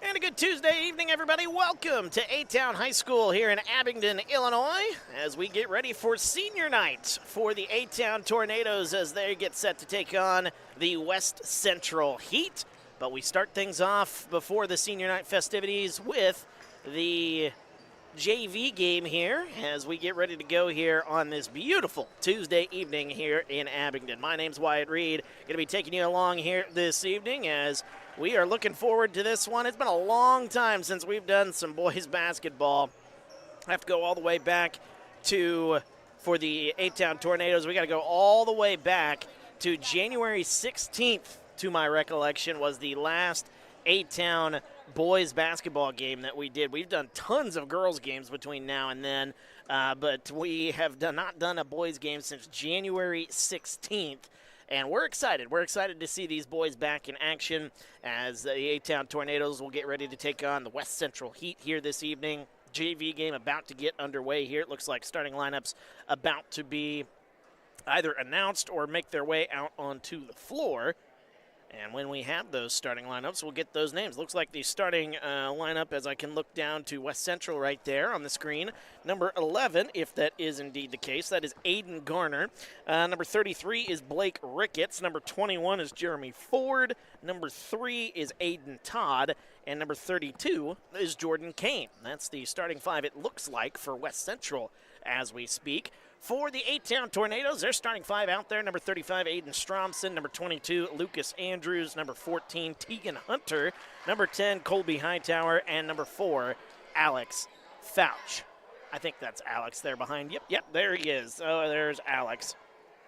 And a good Tuesday evening, everybody. Welcome to A-Town High School here in Abingdon, Illinois, as we get ready for senior night for the A-Town Tornadoes as they get set to take on the West Central Heat. But we start things off before the senior night festivities with the JV game here as we get ready to go here on this beautiful Tuesday evening here in Abingdon. My name's Wyatt Reed. Going to be taking you along here this evening as we are looking forward to this one. It's been a long time since we've done some boys basketball. I have to go all the way back to, for the A-Town Tornadoes, we got to go all the way back to January 16th, to my recollection, was the last A-Town boys basketball game that we did. We've done tons of girls games between now and then, but we have not done a boys game since January 16th. And we're excited. We're excited to see these boys back in action as the A-Town Tornadoes will get ready to take on the West Central Heat here this evening. JV game about to get underway here. It looks like starting lineups about to be either announced or make their way out onto the floor. And when we have those starting lineups, we'll get those names. Looks like the starting lineup, as I can look down to West Central right there on the screen. Number 11, if that is indeed the case, that is Aiden Garner. Number 33 is Blake Ricketts. Number 21 is Jeremy Ford. Number 3 is Aiden Todd. And number 32 is Jordan Kane. That's the starting five, it looks like, for West Central as we speak. For the A-Town Tornadoes, they're starting five out there. Number 35, Aiden Stromson. Number 22, Lucas Andrews. Number 14, Tegan Hunter. Number 10, Colby Hightower. And number 4, Alex Fouch. I think that's Alex there behind. Yep, there he is. Oh, there's Alex.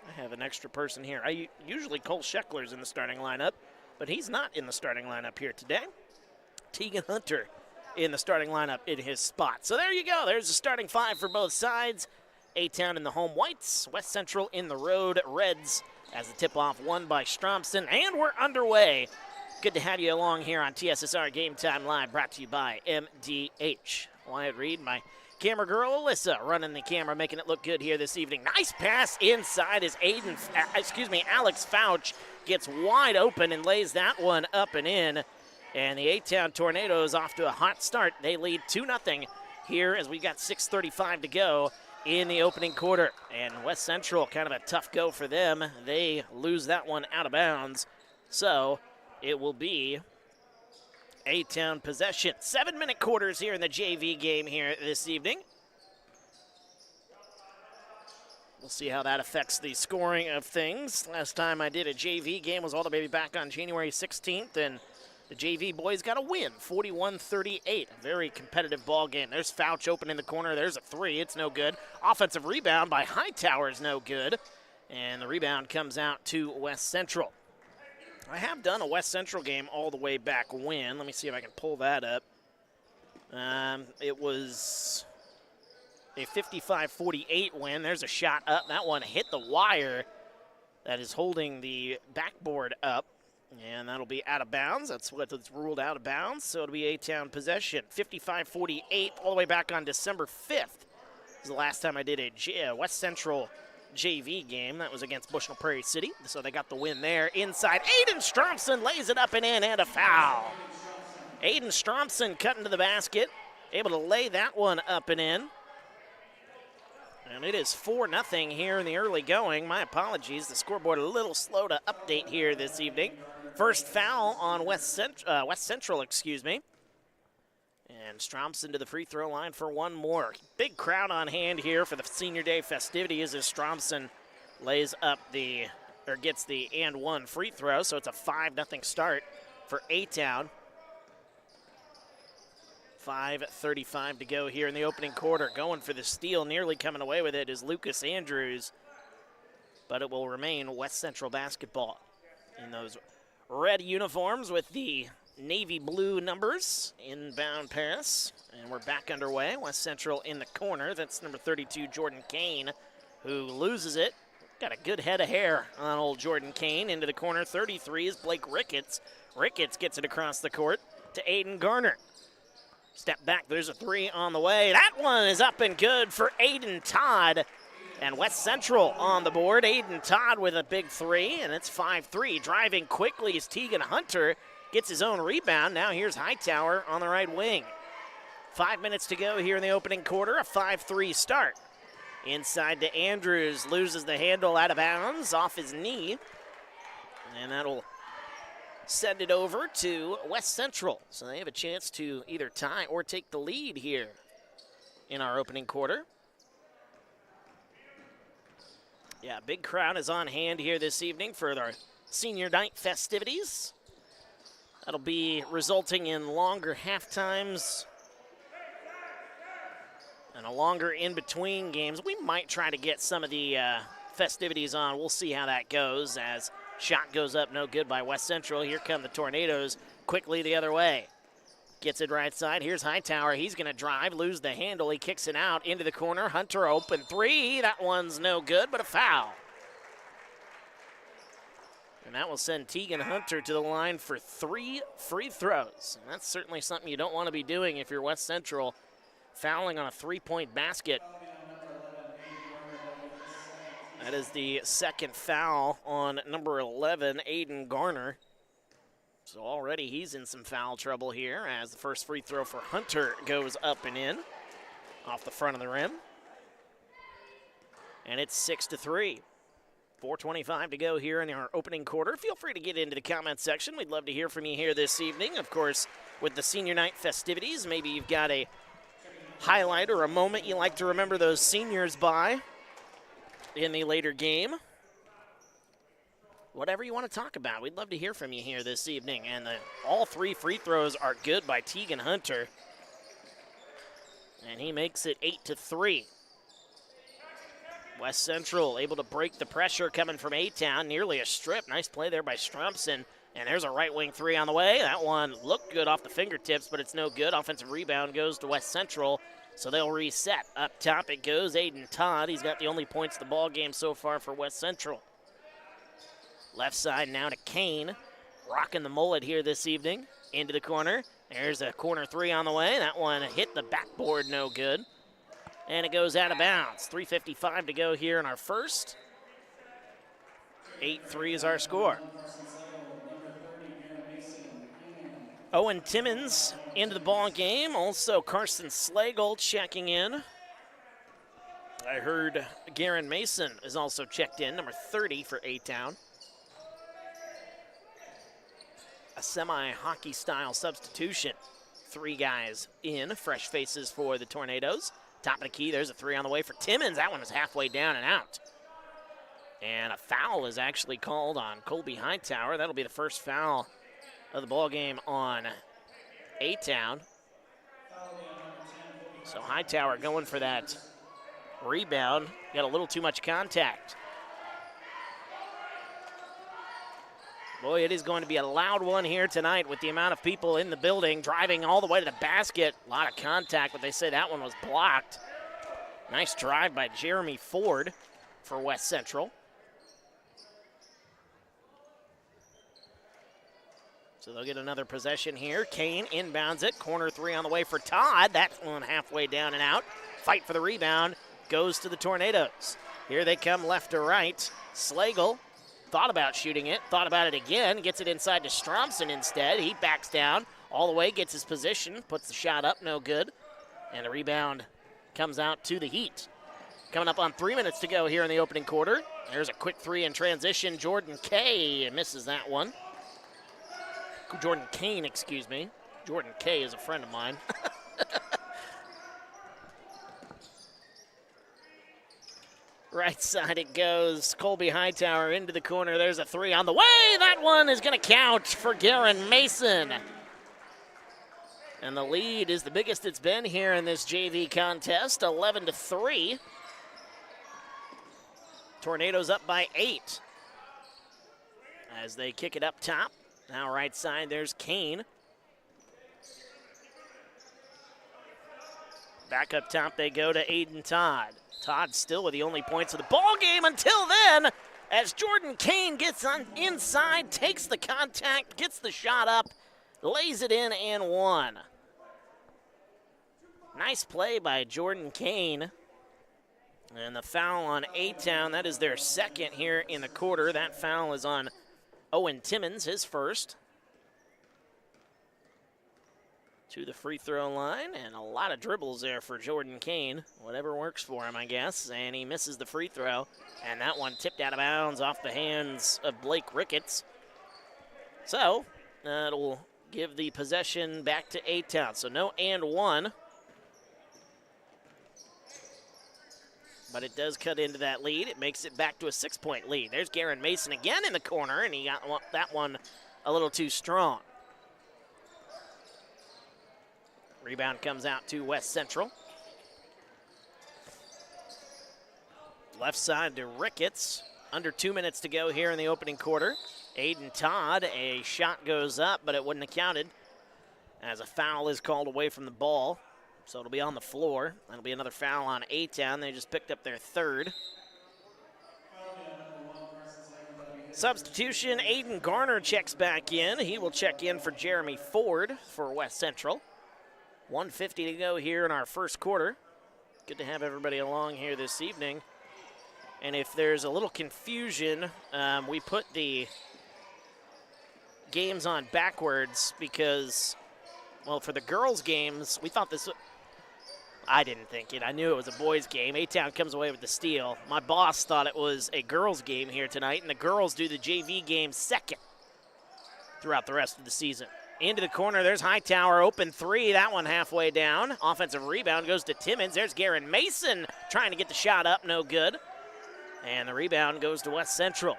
I have an extra person here. Usually Cole Scheckler's in the starting lineup, but he's not in the starting lineup here today. Tegan Hunter in the starting lineup in his spot. So there you go. There's the starting five for both sides. A-Town in the home whites, West Central in the road reds as the tip-off won by Stromson, and we're underway. Good to have you along here on TSSR Game Time Live, brought to you by MDH. Wyatt Reed, my camera girl Alyssa, running the camera, making it look good here this evening. Nice pass inside as Alex Fouch gets wide open and lays that one up and in. And the A-Town Tornadoes off to a hot start. They lead 2-0 here as we got 6:35 to go in the opening quarter. And West Central, kind of a tough go for them. They lose that one out of bounds. So it will be A-Town possession. 7-minute quarters here in the JV game here this evening. We'll see how that affects the scoring of things. Last time I did a JV game was all the way back on January 16th, and the JV boys got a win, 41-38. A very competitive ball game. There's Fouch open in the corner. There's a three. It's no good. Offensive rebound by Hightower is no good. And the rebound comes out to West Central. I have done a West Central game all the way back when. Let me see if I can pull that up. It was a 55-48 win. There's a shot up. That one hit the wire. That is holding the backboard up. And that'll be out of bounds. That's what it's ruled out of bounds. So it'll be A-Town possession. 55-48 all the way back on December 5th. This is the last time I did a West Central JV game. That was against Bushnell-Prairie City. So they got the win there. Inside, Aiden Stromson lays it up and in, and a foul. Aiden Stromson cutting to the basket. Able to lay that one up and in. And it is 4-0 here in the early going. My apologies. The scoreboard a little slow to update here this evening. First foul on West Central, And Stromson to the free throw line for one more. Big crowd on hand here for the senior day festivities as Stromson gets the and one free throw. So it's a 5-0 start for A-Town. 5:35 to go here in the opening quarter. Going for the steal, nearly coming away with it is Lucas Andrews. But it will remain West Central basketball in those red uniforms with the navy blue numbers. Inbound pass, and we're back underway. West Central in the corner. That's number 32, Jordan Kane, who loses it. Got a good head of hair on old Jordan Kane. Into the corner, 33 is Blake Ricketts. Ricketts gets it across the court to Aiden Garner. Step back, there's a three on the way. That one is up and good for Aiden Todd. And West Central on the board. Aiden Todd with a big three, and it's 5-3. Driving quickly is Tegan Hunter. gets his own rebound. Now here's Hightower on the right wing. 5 minutes to go here in the opening quarter, a 5-3 start. Inside to Andrews, loses the handle out of bounds off his knee. And that'll send it over to West Central. So they have a chance to either tie or take the lead here in our opening quarter. Yeah, big crowd is on hand here this evening for our senior night festivities. That'll be resulting in longer half times and a longer in-between games. We might try to get some of the festivities on. We'll see how that goes as shot goes up, no good by West Central. Here come the Tornadoes quickly the other way. Gets it right side. Here's Hightower. He's going to drive, lose the handle. He kicks it out into the corner. Hunter open three. That one's no good, but a foul. And that will send Tegan Hunter to the line for 3 free throws. And that's certainly something you don't want to be doing if you're West Central, fouling on a three-point basket. That is the second foul on number 11, Aiden Garner. So already he's in some foul trouble here as the first free throw for Hunter goes up and in off the front of the rim. And it's 6-3. 4:25 to go here in our opening quarter. Feel free to get into the comment section. We'd love to hear from you here this evening. Of course, with the senior night festivities, maybe you've got a highlight or a moment you like to remember those seniors by in the later game. Whatever you want to talk about, we'd love to hear from you here this evening. And all 3 free throws are good by Tegan Hunter. And he makes it 8-3. West Central able to break the pressure coming from A-Town. Nearly a strip. Nice play there by Strumpson. And there's a right wing three on the way. That one looked good off the fingertips, but it's no good. Offensive rebound goes to West Central. So they'll reset. Up top it goes. Aiden Todd. He's got the only points of the ball game so far for West Central. Left side now to Kane. Rocking the mullet here this evening. Into the corner. There's a corner three on the way. That one hit the backboard, no good. And it goes out of bounds. 3:55 to go here in our first. 8-3 is our score. Owen Timmons into the ball game. Also Carson Slagle checking in. I heard Garen Mason is also checked in, number 30 for A-Town. A semi-hockey style substitution. 3 guys in, fresh faces for the Tornadoes. Top of the key, there's a three on the way for Timmons. That one is halfway down and out. And a foul is actually called on Colby Hightower. That'll be the first foul of the ball game on A-Town. So Hightower going for that rebound. Got a little too much contact. Boy, it is going to be a loud one here tonight with the amount of people in the building driving all the way to the basket. A lot of contact, but they say that one was blocked. Nice drive by Jeremy Ford for West Central. So they'll get another possession here. Kane inbounds it. Corner three on the way for Todd. That one halfway down and out. Fight for the rebound goes to the Tornadoes. Here they come left to right. Slagle thought about shooting it, thought about it again, gets it inside to Stromson instead. He backs down all the way, gets his position, puts the shot up, no good. And the rebound comes out to the Heat. Coming up on 3 minutes to go here in the opening quarter. There's a quick three in transition. Jordan Kay misses that one. Jordan Kane, excuse me. Jordan Kay is a friend of mine. Right side it goes. Colby Hightower into the corner. There's a three on the way. That one is going to count for Garen Mason. And the lead is the biggest it's been here in this JV contest, 11-3. Tornadoes up by 8 as they kick it up top. Now right side, there's Kane. Back up top they go to Aiden Todd. Todd still with the only points of the ball game until then, as Jordan Kane gets on inside, takes the contact, gets the shot up, lays it in and one. Nice play by Jordan Kane. And the foul on A-Town, that is their second here in the quarter. That foul is on Owen Timmons, his first. to the free throw line, and a lot of dribbles there for Jordan Kane. Whatever works for him, I guess. And he misses the free throw, and that one tipped out of bounds off the hands of Blake Ricketts. So that'll give the possession back to A-Town. So no and one. But it does cut into that lead. It makes it back to a 6-point lead. There's Garen Mason again in the corner, and he got that one a little too strong. Rebound comes out to West Central. Left side to Ricketts. Under 2 minutes to go here in the opening quarter. Aiden Todd, a shot goes up, but it wouldn't have counted as a foul is called away from the ball. So it'll be on the floor. That'll be another foul on A-Town. They just picked up their third. Substitution, Aiden Garner checks back in. He will check in for Jeremy Ford for West Central. 1:50 to go here in our first quarter. Good to have everybody along here this evening. And if there's a little confusion, we put the games on backwards because, well, for the girls' games, we thought this. I didn't think it. I knew it was a boys' game. A-Town comes away with the steal. My boss thought it was a girls' game here tonight, and the girls do the JV game second throughout the rest of the season. Into the corner, there's Hightower, open three. That one halfway down. Offensive rebound goes to Timmons. There's Garen Mason trying to get the shot up, no good. And the rebound goes to West Central.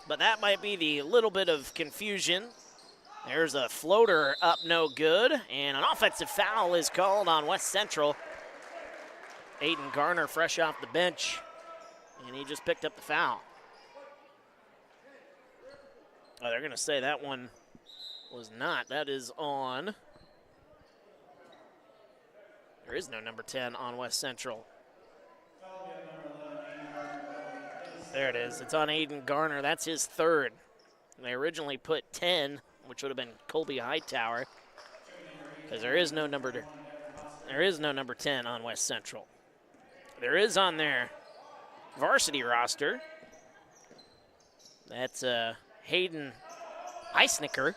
But that might be the little bit of confusion. There's a floater up, no good. And an offensive foul is called on West Central. Aiden Garner fresh off the bench, and he just picked up the foul. Oh, they're going to say that one was not. That is on. There is no number 10 on West Central. There it is. It's on Aiden Garner. That's his third. They originally put 10, which would have been Colby Hightower, because there is no number 10 on West Central. There is on their varsity roster. That's Hayden Eisnicker.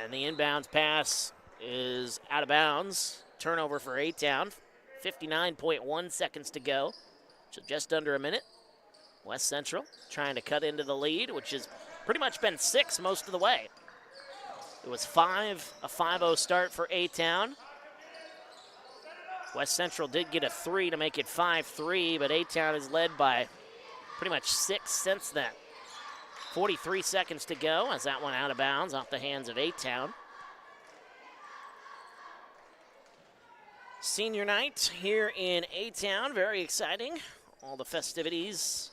And the inbounds pass is out of bounds. Turnover for A-Town. 59.1 seconds to go. So just under a minute. West Central trying to cut into the lead, which has pretty much been 6 most of the way. It was a 5-0 start for A-Town. West Central did get a 3 to make it 5-3, but A-Town is led by pretty much 6 since then. 43 seconds to go as that one out of bounds off the hands of A-Town. Senior night here in A-Town, very exciting. All the festivities,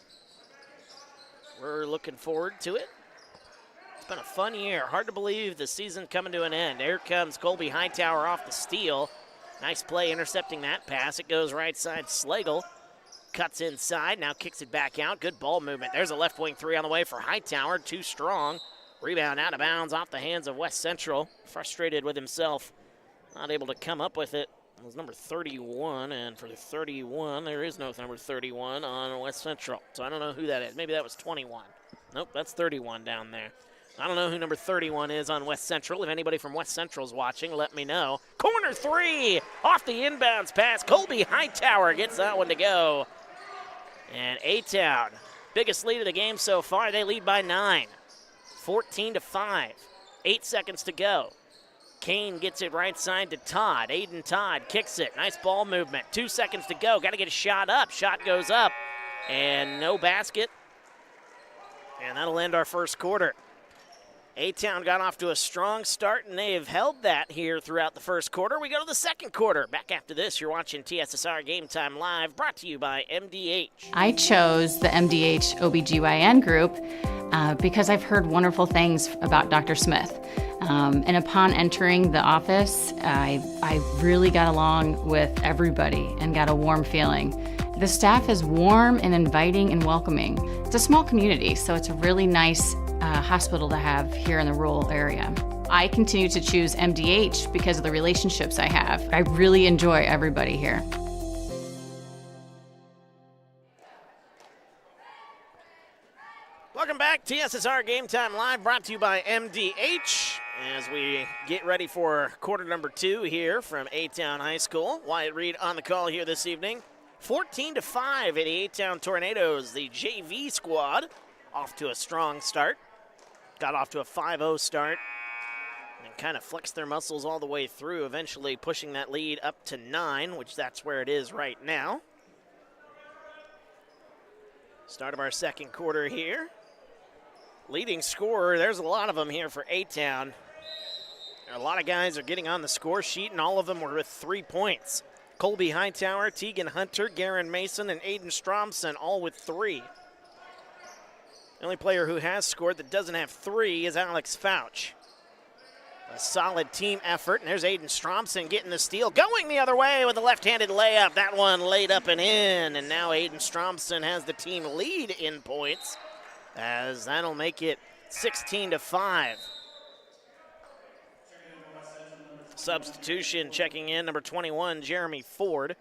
we're looking forward to it. It's been a fun year. Hard to believe the season coming to an end. Here comes Colby Hightower off the steal. Nice play intercepting that pass. It goes right side. Slagle cuts inside, now kicks it back out. Good ball movement. There's a left wing 3 on the way for Hightower. Too strong. Rebound out of bounds off the hands of West Central. Frustrated with himself. Not able to come up with it. It was number 31, and for the 31, there is no number 31 on West Central. So I don't know who that is. Maybe that was 21. Nope, that's 31 down there. I don't know who number 31 is on West Central. If anybody from West Central is watching, let me know. Corner 3 off the inbounds pass. Colby Hightower gets that one to go. And A-Town, biggest lead of the game so far. They lead by 9, 14-5. 8 seconds to go. Kane gets it right side to Todd. Aiden Todd kicks it. Nice ball movement. 2 seconds to go. Got to get a shot up. Shot goes up. And no basket. And that'll end our first quarter. A-Town got off to a strong start, and they have held that here throughout the first quarter. We go to the second quarter. Back after this, you're watching TSSR Game Time Live, brought to you by MDH. I chose the MDH OBGYN group because I've heard wonderful things about Dr. Smith. And upon entering the office, I really got along with everybody and got a warm feeling. The staff is warm and inviting and welcoming. It's a small community, so it's a really nice hospital to have here in the rural area. I continue to choose MDH because of the relationships I have. I really enjoy everybody here. Welcome back TSSR Game Time Live brought to you by MDH as we get ready for quarter number 2 here from A-Town High School. Wyatt Reed on the call here this evening. 14-5 at the A-Town Tornadoes. The JV squad off to a strong start. Got off to a 5-0 start and kind of flexed their muscles all the way through, eventually pushing that lead up to 9, which that's where it is right now. Start of our second quarter here. Leading scorer, there's a lot of them here for A-Town. A lot of guys are getting on the score sheet, and all of them were with 3 points. Colby Hightower, Tegan Hunter, Garen Mason, and Aiden Stromson, all with 3. The only player who has scored that doesn't have 3 is Alex Fouch. A solid team effort, and there's Aiden Stromson getting the steal, going the other way with a left-handed layup. That one laid up and in, and now Aiden Stromson has the team lead in points, as that'll make it 16-5. Substitution checking in, number 21, Jeremy Ford.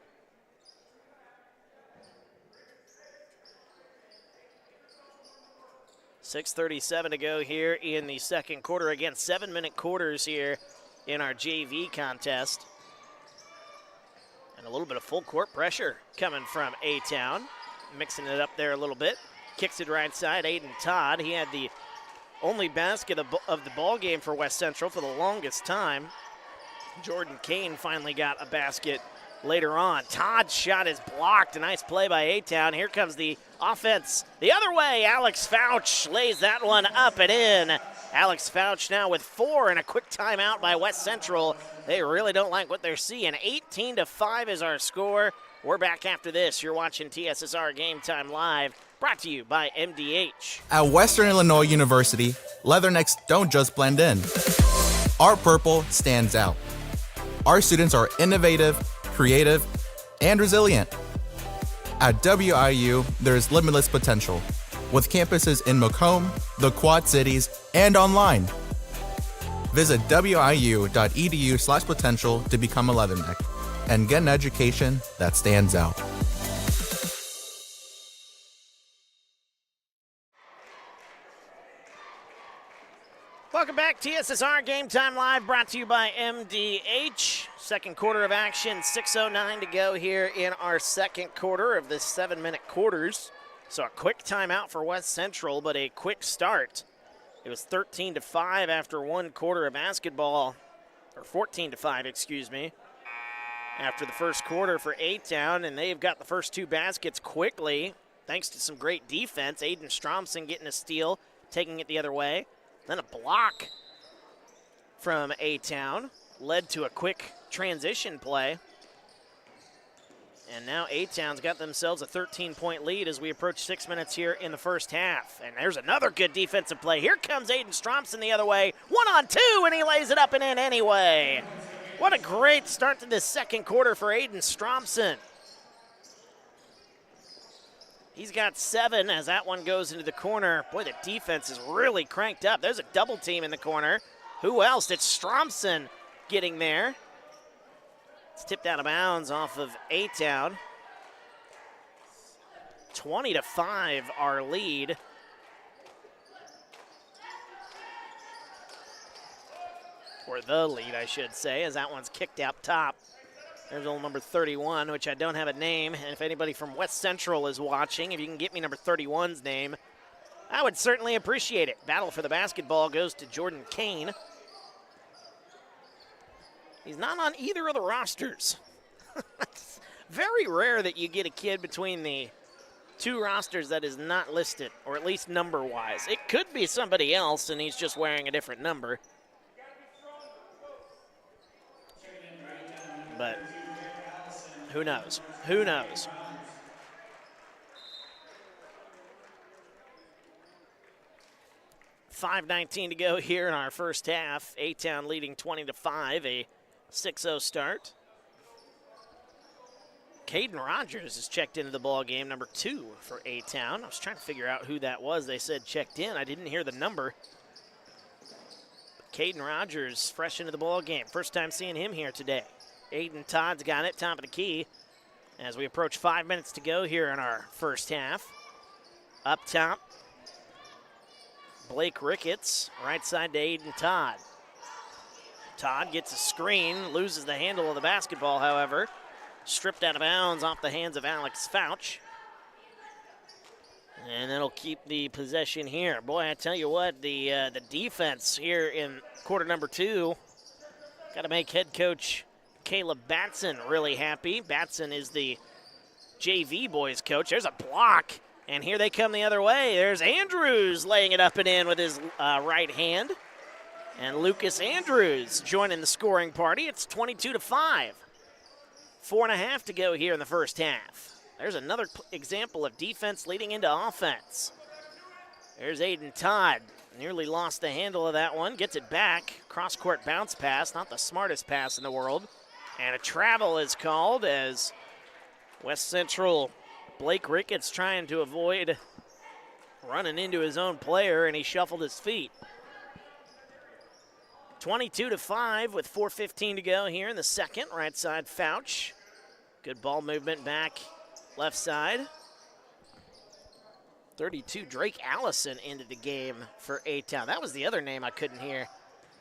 .6:37 to go here in the second quarter. Again, 7-minute quarters here in our JV contest. And a little bit of full court pressure coming from A-Town. Mixing it up there a little bit. Kicks it right side, Aiden Todd. He had the only basket of the ball game for West Central for the longest time. Jordan Kane finally got a basket later on. Todd's shot is blocked. A nice play by A-Town. Here comes the offense the other way. Alex Fouch lays that one up and in. Alex Fouch now with 4 and a quick timeout by West Central. They really don't like what they're seeing. 18-5 is our score. We're back after this. You're watching TSSR Game Time Live, brought to you by MDH. At Western Illinois University, Leathernecks don't just blend in. Our purple stands out. Our students are innovative, creative, and resilient. At WIU, there's limitless potential, with campuses in Macomb, the Quad Cities, and online. Visit wiu.edu/potential to become a Leatherneck and get an education that stands out. Welcome back. TSSR Game Time Live brought to you by MDH. Second quarter of action, 6:09 to go here in our second quarter of this 7-minute quarters. So a quick timeout for West Central, but a quick start. It was 13-5 after one quarter of basketball, or 14-5, excuse me, after the first quarter for A-Town, and they've got the first 2 baskets quickly, thanks to some great defense. Aiden Stromson getting a steal, taking it the other way. Then a block from A-Town led to a quick transition play. And now A-Town's got themselves a 13-point lead as we approach 6 minutes here in the first half. And there's another good defensive play. Here comes Aiden Stromson the other way. 1-on-2, and he lays it up and in anyway. What a great start to this second quarter for Aiden Stromson. He's got 7 as that one goes into the corner. Boy, the defense is really cranked up. There's a double team in the corner. Who else? It's Stromson getting there. It's tipped out of bounds off of A-Town. 20-5 our lead. Or the lead, I should say, as that one's kicked out top. There's old number 31, which I don't have a name. And if anybody from West Central is watching, if you can get me number 31's name, I would certainly appreciate it. Battle for the basketball goes to Jordan Kane. He's not on either of the rosters. It's very rare that you get a kid between the 2 rosters that is not listed, or at least number-wise. It could be somebody else, and he's just wearing a different number. But who knows? Who knows? .5:19 to go here in our first half. A-Town leading 20-5, a 6-0 start. Caden Rogers has checked into the ball game, number 2 for A-Town. I was trying to figure out who that was. They said checked in. I didn't hear the number. But Caden Rogers fresh into the ball game. First time seeing him here today. Aiden Todd's got it, top of the key. As we approach 5 minutes to go here in our first half. Up top Blake Ricketts, right side to Aiden Todd. Todd gets a screen, loses the handle of the basketball, however. Stripped out of bounds off the hands of Alex Fouch. And that'll keep the possession here. Boy, I tell you what, the defense here in quarter number 2 got to make head coach Caleb Batson really happy. Batson is the JV boys coach. There's a block, and here they come the other way. There's Andrews laying it up and in with his right hand. And Lucas Andrews joining the scoring party. It's 22-5. 4.5 to go here in the first half. There's another example of defense leading into offense. There's Aiden Todd. Nearly lost the handle of that one. Gets it back. Cross-court bounce pass. Not the smartest pass in the world. And a travel is called as West Central Blake Ricketts trying to avoid running into his own player, and he shuffled his feet. 22-5 with 4:15 to go here in the second. Right side, Fouch. Good ball movement back left side. 32, Drake Allison into the game for A-Town. That was the other name I couldn't hear.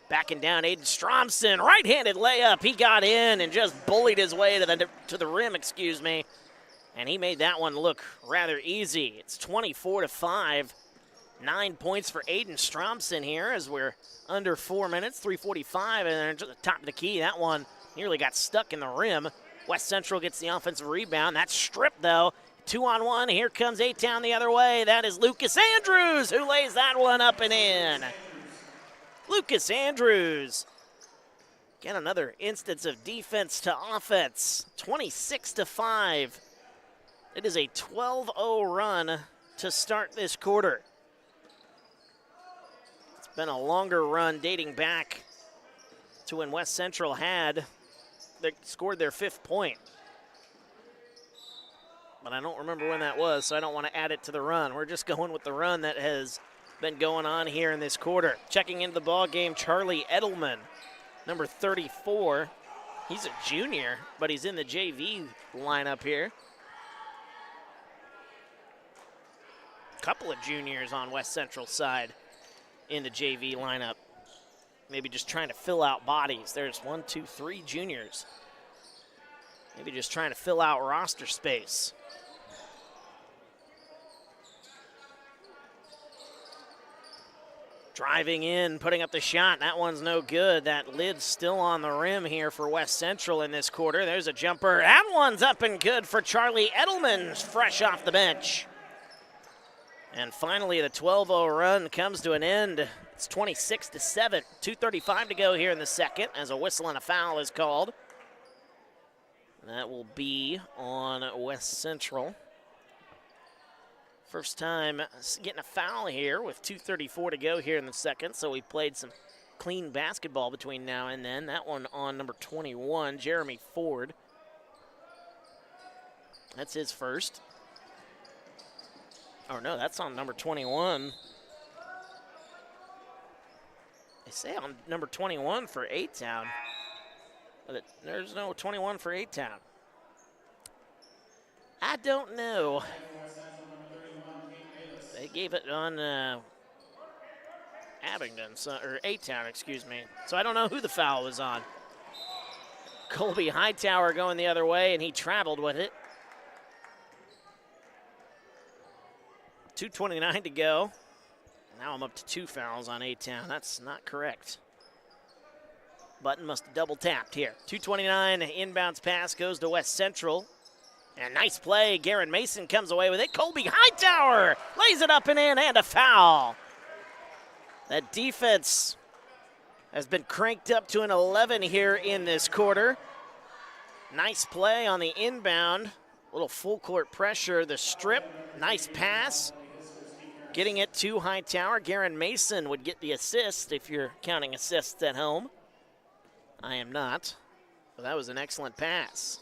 Backing down, Aiden Stromson, right-handed layup. He got in and just bullied his way to the rim, and he made that one look rather easy. It's 24-5. 9 points for Aiden Stromson here as we're under 4 minutes, 3:45, and then to the top of the key. That one nearly got stuck in the rim. West Central gets the offensive rebound. That's stripped, though. 2-on-1. Here comes A-Town the other way. That is Lucas Andrews who lays that one up and in. Lucas Andrews. Again, another instance of defense to offense. 26-5. It is a 12-0 run to start this quarter. It's been a longer run dating back to when West Central they scored their 5th point. But I don't remember when that was, so I don't want to add it to the run. We're just going with the run that has been going on here in this quarter. Checking into the ball game, Charlie Edelman, number 34. He's a junior, but he's in the JV lineup here. Couple of juniors on West Central's side in the JV lineup. Maybe just trying to fill out bodies. There's 1, 2, 3 juniors. Maybe just trying to fill out roster space. Driving in, putting up the shot. That one's no good. That lid's still on the rim here for West Central in this quarter. There's a jumper. That one's up and good for Charlie Edelman, fresh off the bench. And finally, the 12-0 run comes to an end. It's 26-7. 2:35 to go here in the second as a whistle and a foul is called. That will be on West Central. First time getting a foul here with 2:34 to go here in the second, so we played some clean basketball between now and then. That one on number 21, Jeremy Ford. That's his first. Oh, no, that's on number 21. They say on number 21 for A-Town. But there's no 21 for A-Town. I don't know. They gave it on Abingdon, or A-Town, excuse me. So I don't know who the foul was on. Colby Hightower going the other way, and he traveled with it. 2:29 to go. Now I'm up to 2 fouls on A-Town. That's not correct. Button must have double tapped here. 2:29, inbounds pass goes to West Central. And nice play. Garen Mason comes away with it. Colby Hightower lays it up and in, and a foul. That defense has been cranked up to an 11 here in this quarter. Nice play on the inbound. A little full court pressure. The strip, nice pass. Getting it to Hightower. Garen Mason would get the assist if you're counting assists at home. I am not. But that was an excellent pass.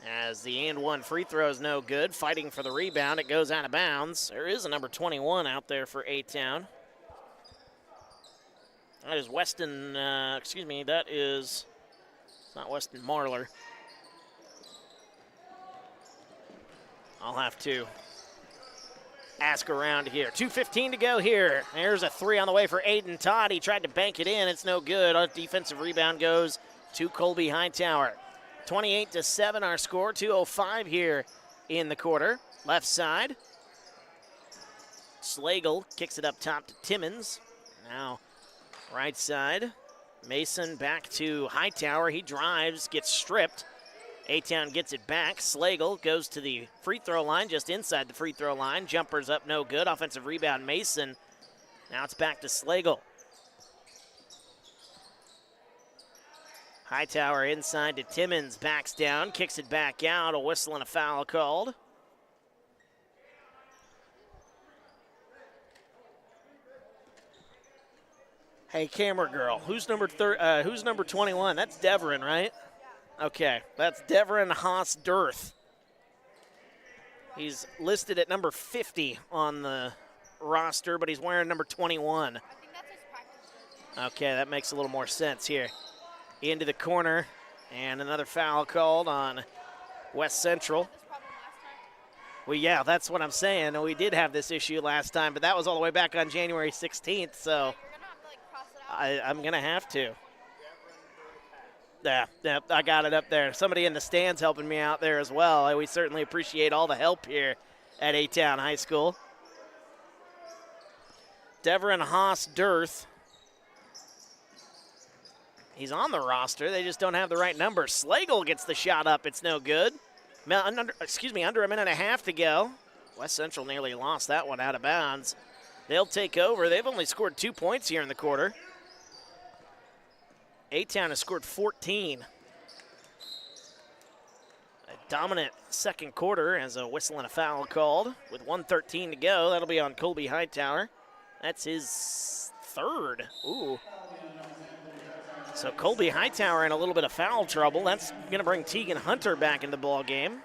As the and one free throw is no good. Fighting for the rebound. It goes out of bounds. There is a number 21 out there for A-Town. That is Weston, that is, it's not Weston Marler. I'll have to ask around here. 2:15 to go here. There's a three on the way for Aiden Todd. He tried to bank it in. It's no good. Our defensive rebound goes to Colby Hightower. 28-7 our score. 2:05 here in the quarter. Left side. Slagle kicks it up top to Timmons. Now right side. Mason back to Hightower. He drives, gets stripped. A-Town gets it back. Slagle goes to the free throw line, just inside the free throw line. Jumpers up, no good. Offensive rebound, Mason. Now it's back to Slagle. Hightower inside to Timmons, backs down, kicks it back out. A whistle and a foul called. Hey, camera girl, who's number 21? That's Deverin, right? Okay, that's Deverin Haas-Dirth. He's listed at number 50 on the roster, but he's wearing number 21. I think that's his practice jersey. Okay, that makes a little more sense here. Into the corner, and another foul called on West Central. This problem last time. Well, yeah, that's what I'm saying. We did have this issue last time, but that was all the way back on January 16th, so You're gonna have to like cross it out. I'm going to have to. Yeah, I got it up there. Somebody in the stands helping me out there as well. We certainly appreciate all the help here at A-Town High School. Deverin Haas-Dirth. He's on the roster. They just don't have the right number. Slagle gets the shot up. It's no good. Under a minute and a half to go. West Central nearly lost that one out of bounds. They'll take over. They've only scored 2 points here in the quarter. A-Town has scored 14. A dominant second quarter as a whistle and a foul called. With 1:13 to go, that'll be on Colby Hightower. That's his third. Ooh. So Colby Hightower in a little bit of foul trouble. That's going to bring Tegan Hunter back in the ball game.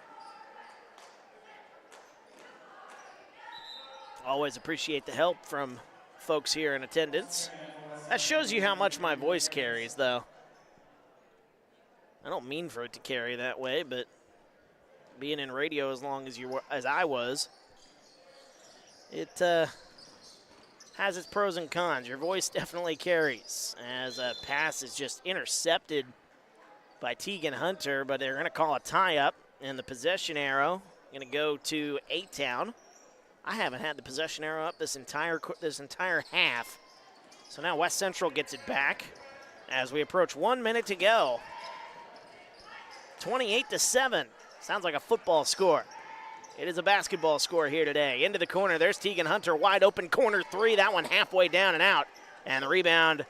Always appreciate the help from folks here in attendance. That shows you how much my voice carries, though. I don't mean for it to carry that way, but being in radio as long as I was, it has its pros and cons. Your voice definitely carries, as a pass is just intercepted by Tegan Hunter, but they're going to call a tie-up, and the possession arrow going to go to A-Town. I haven't had the possession arrow up this entire half. So now West Central gets it back as we approach 1 minute to go. 28-7. Sounds like a football score. It is a basketball score here today. Into the corner, there's Tegan Hunter, wide open corner three. That one halfway down and out. And the rebound,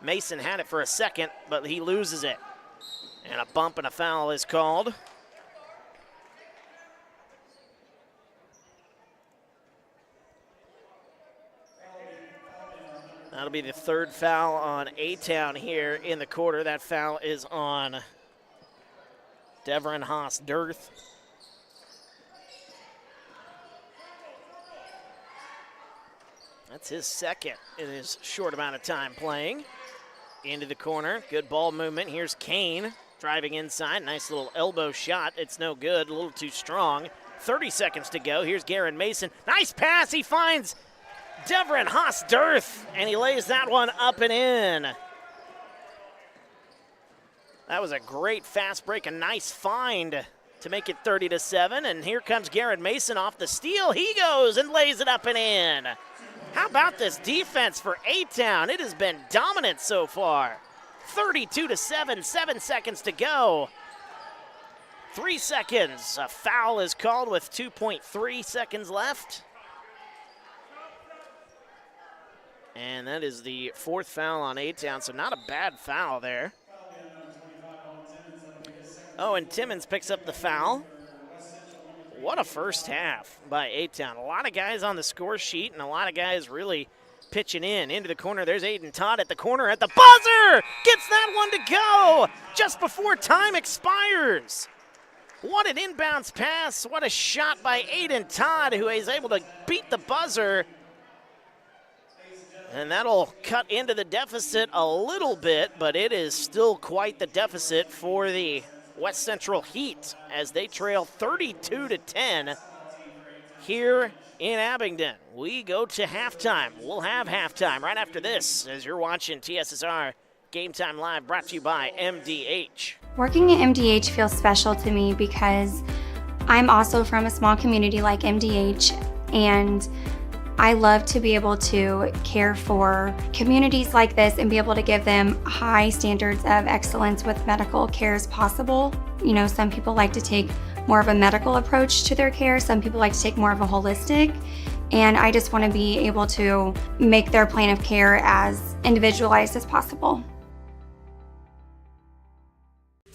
Mason had it for a second, but he loses it. And a bump and a foul is called. That'll be the third foul on A-Town here in the quarter. That foul is on Deverin Haas-Dirth. That's his second in his short amount of time playing. Into the corner, good ball movement. Here's Kane driving inside. Nice little elbow shot. It's no good, a little too strong. 30 seconds to go. Here's Garen Mason. Nice pass, he finds Deverin Haas-Dirth, and he lays that one up and in. That was a great fast break, a nice find to make it 30-7, and here comes Garen Mason off the steal. He goes and lays it up and in. How about this defense for A-Town? It has been dominant so far. 32-7, 7 seconds to go. 3 seconds. A foul is called with 2.3 seconds left. And that is the fourth foul on A-Town, so not a bad foul there. Oh, and Timmons picks up the foul. What a first half by A-Town. A lot of guys on the score sheet and a lot of guys really pitching in. Into the corner, there's Aiden Todd at the corner at the buzzer! Gets that one to go just before time expires. What an inbounds pass. What a shot by Aiden Todd, who is able to beat the buzzer. And that'll cut into the deficit a little bit, but it is still quite the deficit for the West Central Heat as they trail 32-10 here in Abingdon. We go to halftime. We'll have halftime right after this as you're watching TSSR Game Time Live, brought to you by MDH. Working at MDH feels special to me because I'm also from a small community like MDH, and I love to be able to care for communities like this and be able to give them high standards of excellence with medical care as possible. You know, some people like to take more of a medical approach to their care. Some people like to take more of a holistic. And I just want to be able to make their plan of care as individualized as possible.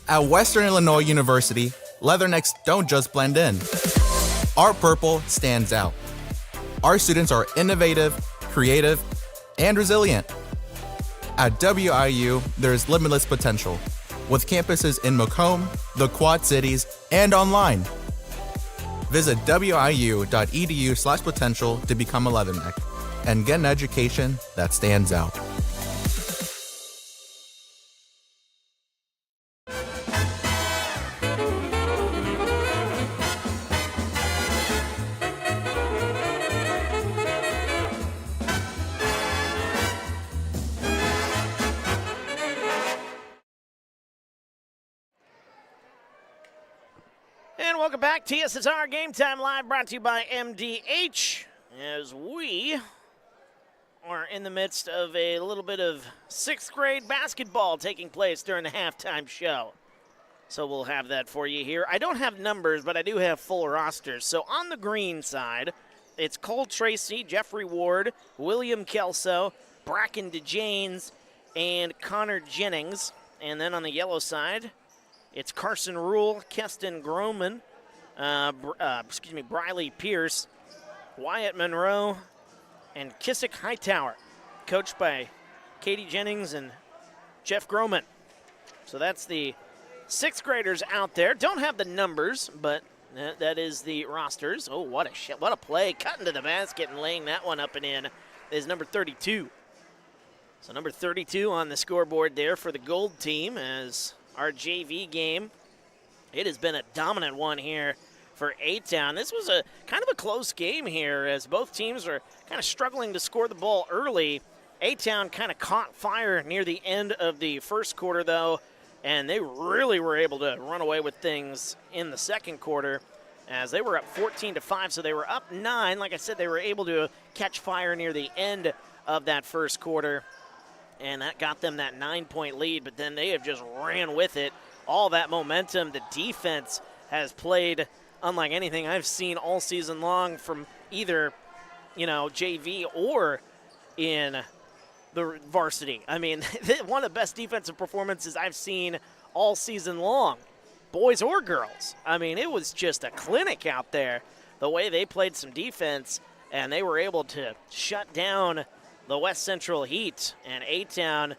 At Western Illinois University, leathernecks don't just blend in. Our purple stands out. Our students are innovative, creative, and resilient. At WIU, there's limitless potential, with campuses in Macomb, the Quad Cities, and online. Visit wiu.edu/potential to become a leatherneck and get an education that stands out. And welcome back, TSSR Game Time Live, brought to you by MDH, as we are in the midst of a little bit of 6th grade basketball taking place during the halftime show. So we'll have that for you here. I don't have numbers, but I do have full rosters. So on the green side, it's Cole Tracy, Jeffrey Ward, William Kelso, Bracken DeJanes, and Connor Jennings. And then on the yellow side, it's Carson Rule, Keston Groman, Briley Pierce, Wyatt Monroe, and Kissick Hightower, coached by Katie Jennings and Jeff Groman. So that's the 6th graders out there. Don't have the numbers, but that is the rosters. Oh, what a play. Cutting to the basket and laying that one up and in is number 32. So number 32 on the scoreboard there for the gold team as our JV game. It has been a dominant one here for A-Town. This was a kind of a close game here as both teams are kind of struggling to score the ball early. A-Town kind of caught fire near the end of the first quarter, though, and they really were able to run away with things in the second quarter as they were up 14-5, so they were up 9. Like I said, they were able to catch fire near the end of that first quarter, and that got them that 9-point lead, but then they have just ran with it. All that momentum, the defense has played unlike anything I've seen all season long from either, JV or in the varsity. I mean, one of the best defensive performances I've seen all season long, boys or girls. I mean, it was just a clinic out there, the way they played some defense, and they were able to shut down the West Central Heat. And A-Town,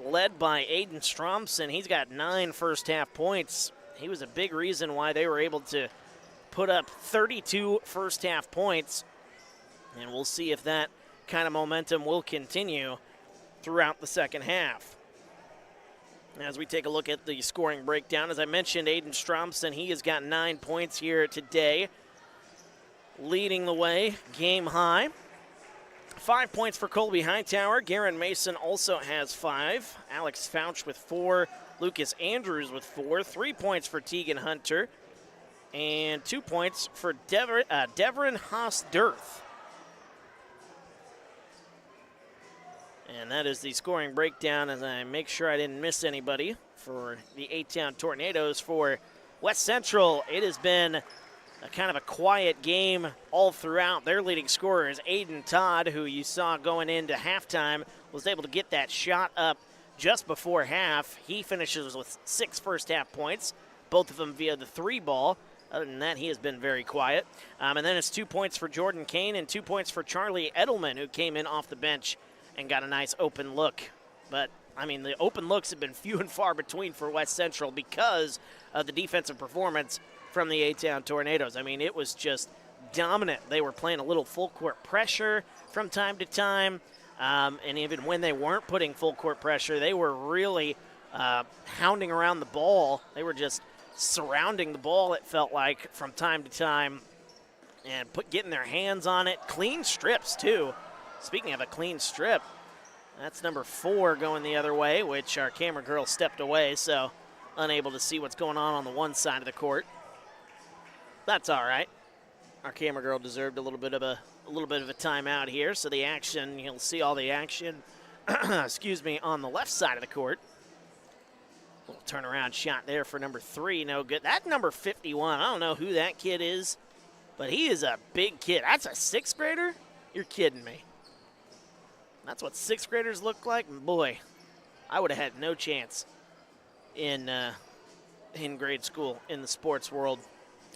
led by Aiden Stromson, he's got 9 first-half points. He was a big reason why they were able to put up 32 first-half points. And we'll see if that kind of momentum will continue throughout the second half. As we take a look at the scoring breakdown, as I mentioned, Aiden Stromson, he has got 9 points here today, leading the way, game high. 5 points for Colby Hightower. Garen Mason also has 5. Alex Fouch with 4. Lucas Andrews with 4. 3 points for Tegan Hunter. And 2 points for Deverin Haas-Dirth. And that is the scoring breakdown as I make sure I didn't miss anybody for the A-Town Tornadoes. For West Central, it has been a kind of a quiet game all throughout. Their leading scorer is Aiden Todd, who you saw going into halftime, was able to get that shot up just before half. He finishes with 6 first-half points, both of them via the 3 ball. Other than that, he has been very quiet. And then it's 2 points for Jordan Kane and 2 points for Charlie Edelman, who came in off the bench and got a nice open look. But, I mean, the open looks have been few and far between for West Central because of the defensive performance from the A-Town Tornadoes. I mean, it was just dominant. They were playing a little full court pressure from time to time, and even when they weren't putting full court pressure, they were really hounding around the ball. They were just surrounding the ball, it felt like, from time to time. and getting their hands on it. Clean strips, too. Speaking of a clean strip, that's number 4 going the other way, which our camera girl stepped away, so unable to see what's going on the one side of the court. That's all right. Our camera girl deserved a little bit of a timeout here, so the action, you'll see all the action, excuse me, on the left side of the court. Little turnaround shot there for number 3, no good. That number 51, I don't know who that kid is, but he is a big kid. That's a 6th grader? You're kidding me. That's what 6th graders look like? Boy, I would have had no chance in grade school in the sports world.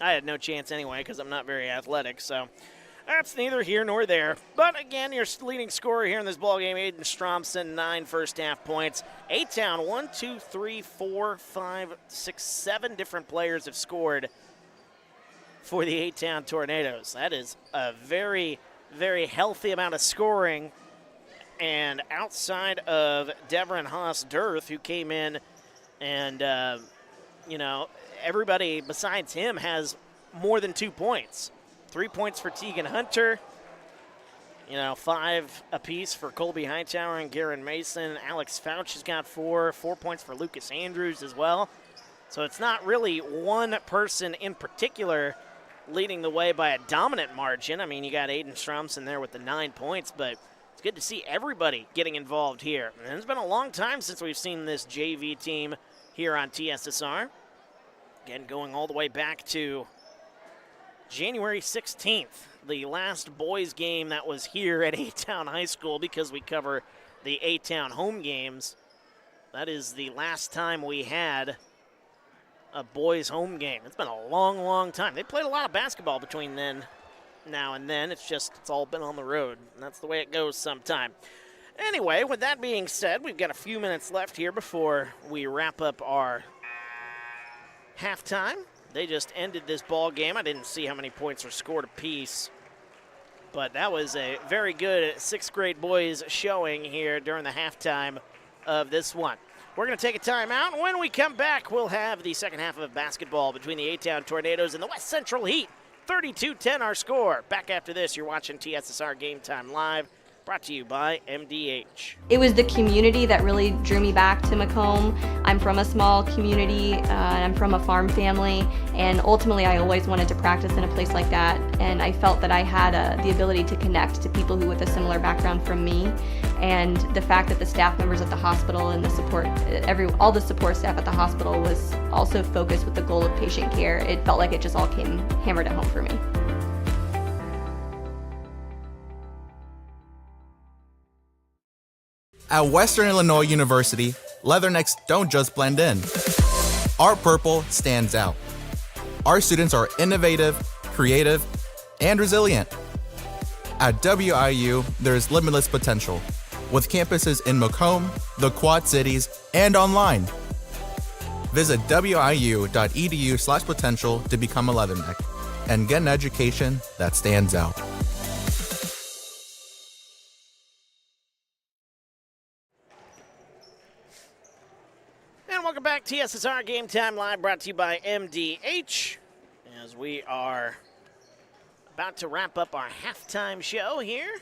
I had no chance anyway because I'm not very athletic, so that's neither here nor there. But again, your leading scorer here in this ballgame, Aiden Stromson, 9 first-half points. A-Town, 1, 2, 3, 4, 5, 6, 7 different players have scored for the A-Town Tornadoes. That is a very, very healthy amount of scoring. And outside of Devin Haas-Dearth, who came in and, everybody besides him has more than 2 points. 3 points for Tegan Hunter, 5 apiece for Colby Hightower and Garen Mason. Alex Fouch has got 4 points for Lucas Andrews as well. So it's not really one person in particular leading the way by a dominant margin. I mean, you got Aiden Stromson there with the 9 points, but it's good to see everybody getting involved here. And it's been a long time since we've seen this JV team here on TSSR. Again, going all the way back to January 16th, the last boys game that was here at A-Town High School, because we cover the A-Town home games. That is the last time we had a boys home game. It's been a long, long time. They played a lot of basketball between now and then. It's all been on the road, and that's the way it goes sometime. Anyway, with that being said, we've got a few minutes left here before we wrap up our halftime. They just ended this ball game. I didn't see how many points were scored apiece, but that was a very good 6th grade boys showing here during the halftime of this one. We're going to take a timeout. When we come back, we'll have the second half of basketball between the A-Town Tornadoes and the West Central Heat. 32-10 our score. Back after this, you're watching TSSR Game Time Live, brought to you by MDH. It was the community that really drew me back to Macomb. I'm from a small community, and I'm from a farm family, and ultimately I always wanted to practice in a place like that, and I felt that I had the ability to connect to people who with a similar background from me, and the fact that the staff members at the hospital and the support, all the support staff at the hospital was also focused with the goal of patient care. It felt like it just all came hammered at home for me. At Western Illinois University, Leathernecks don't just blend in. Our purple stands out. Our students are innovative, creative, and resilient. At WIU, there's limitless potential, with campuses in Macomb, the Quad Cities, and online. Visit wiu.edu/potential to become a Leatherneck and get an education that stands out. Welcome back, TSSR Game Time Live, brought to you by MDH, as we are about to wrap up our halftime show here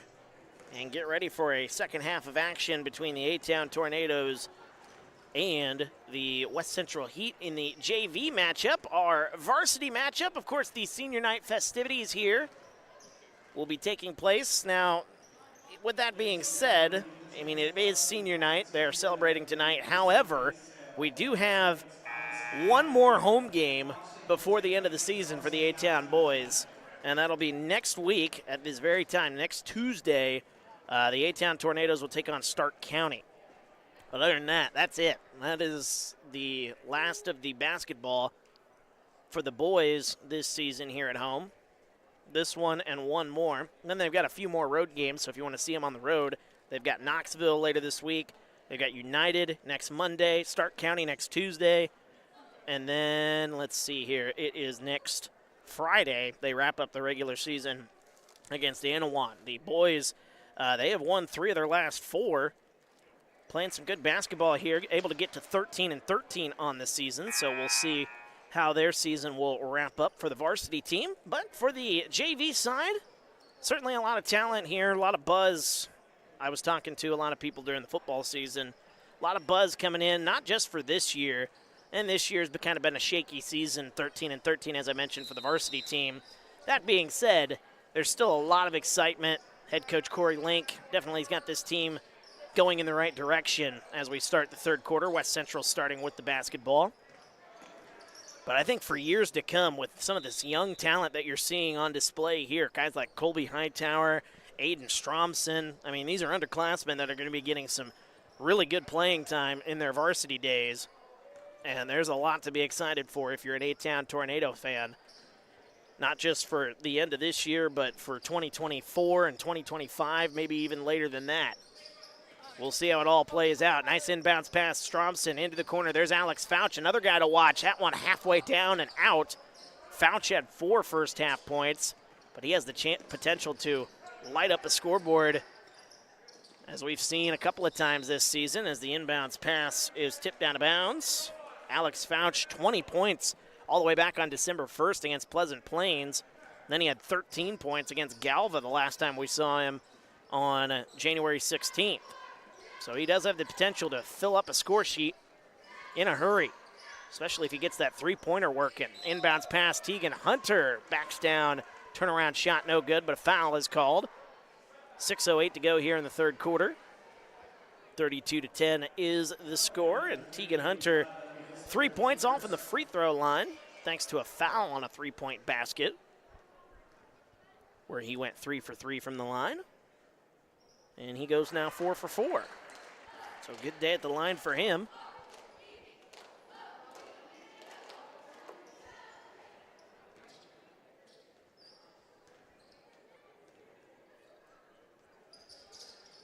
and get ready for a second half of action between the A-Town Tornadoes and the West Central Heat in the JV matchup. Our varsity matchup, of course, the senior night festivities here will be taking place. Now, with that being said, I mean, it is senior night. They're celebrating tonight. However, we do have one more home game before the end of the season for the A-Town boys, and that'll be next week at this very time. Next Tuesday, the A-Town Tornadoes will take on Stark County. But other than that, that's it. That is the last of the basketball for the boys this season here at home. This one and one more. And then they've got a few more road games, so if you want to see them on the road, they've got Knoxville later this week. They've got United next Monday, Stark County next Tuesday, and then let's see here. It is next Friday. They wrap up the regular season against Anawan. The boys, they have won 3 of their last 4, playing some good basketball here, able to get to 13-13 on the season, so we'll see how their season will wrap up for the varsity team. But for the JV side, certainly a lot of talent here, a lot of buzz. I was talking to a lot of people during the football season. A lot of buzz coming in, not just for this year. And this year's kind of been a shaky season, 13-13, as I mentioned, for the varsity team. That being said, there's still a lot of excitement. Head coach Corey Link definitely has got this team going in the right direction as we start the third quarter. West Central starting with the basketball. But I think for years to come, with some of this young talent that you're seeing on display here, guys like Colby Hightower, Aiden Stromson, I mean, these are underclassmen that are going to be getting some really good playing time in their varsity days. And there's a lot to be excited for if you're an A-Town Tornado fan. Not just for the end of this year, but for 2024 and 2025, maybe even later than that. We'll see how it all plays out. Nice inbounds pass, Stromson into the corner. There's Alex Fouch, another guy to watch. That one halfway down and out. Fouch had 4 first-half points, but he has the potential to light up a scoreboard, as we've seen a couple of times this season, as the inbounds pass is tipped out of bounds. Alex Fouch, 20 points all the way back on December 1st against Pleasant Plains. Then he had 13 points against Galva the last time we saw him on January 16th. So he does have the potential to fill up a score sheet in a hurry, especially if he gets that three-pointer working. Inbounds pass, Tegan Hunter backs down. Turnaround shot no good, but a foul is called. 6:08 to go here in the third quarter. 32-10 is the score, and Tegan Hunter 3 points off in the free throw line thanks to a foul on a three-point basket where he went 3 for 3 from the line. And he goes now 4 for 4. So good day at the line for him.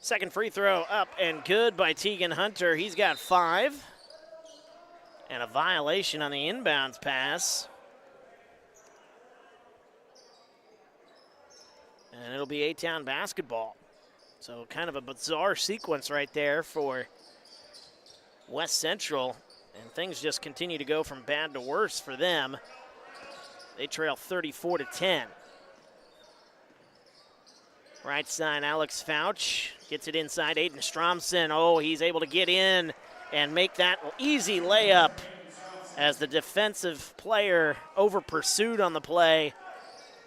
Second free throw up and good by Tegan Hunter. He's got 5. And a violation on the inbounds pass. And it'll be A-Town basketball. So kind of a bizarre sequence right there for West Central. And things just continue to go from bad to worse for them. They trail 34-10. Right side, Alex Fouch gets it inside. Aiden Stromson. Oh, he's able to get in and make that easy layup as the defensive player over-pursued on the play.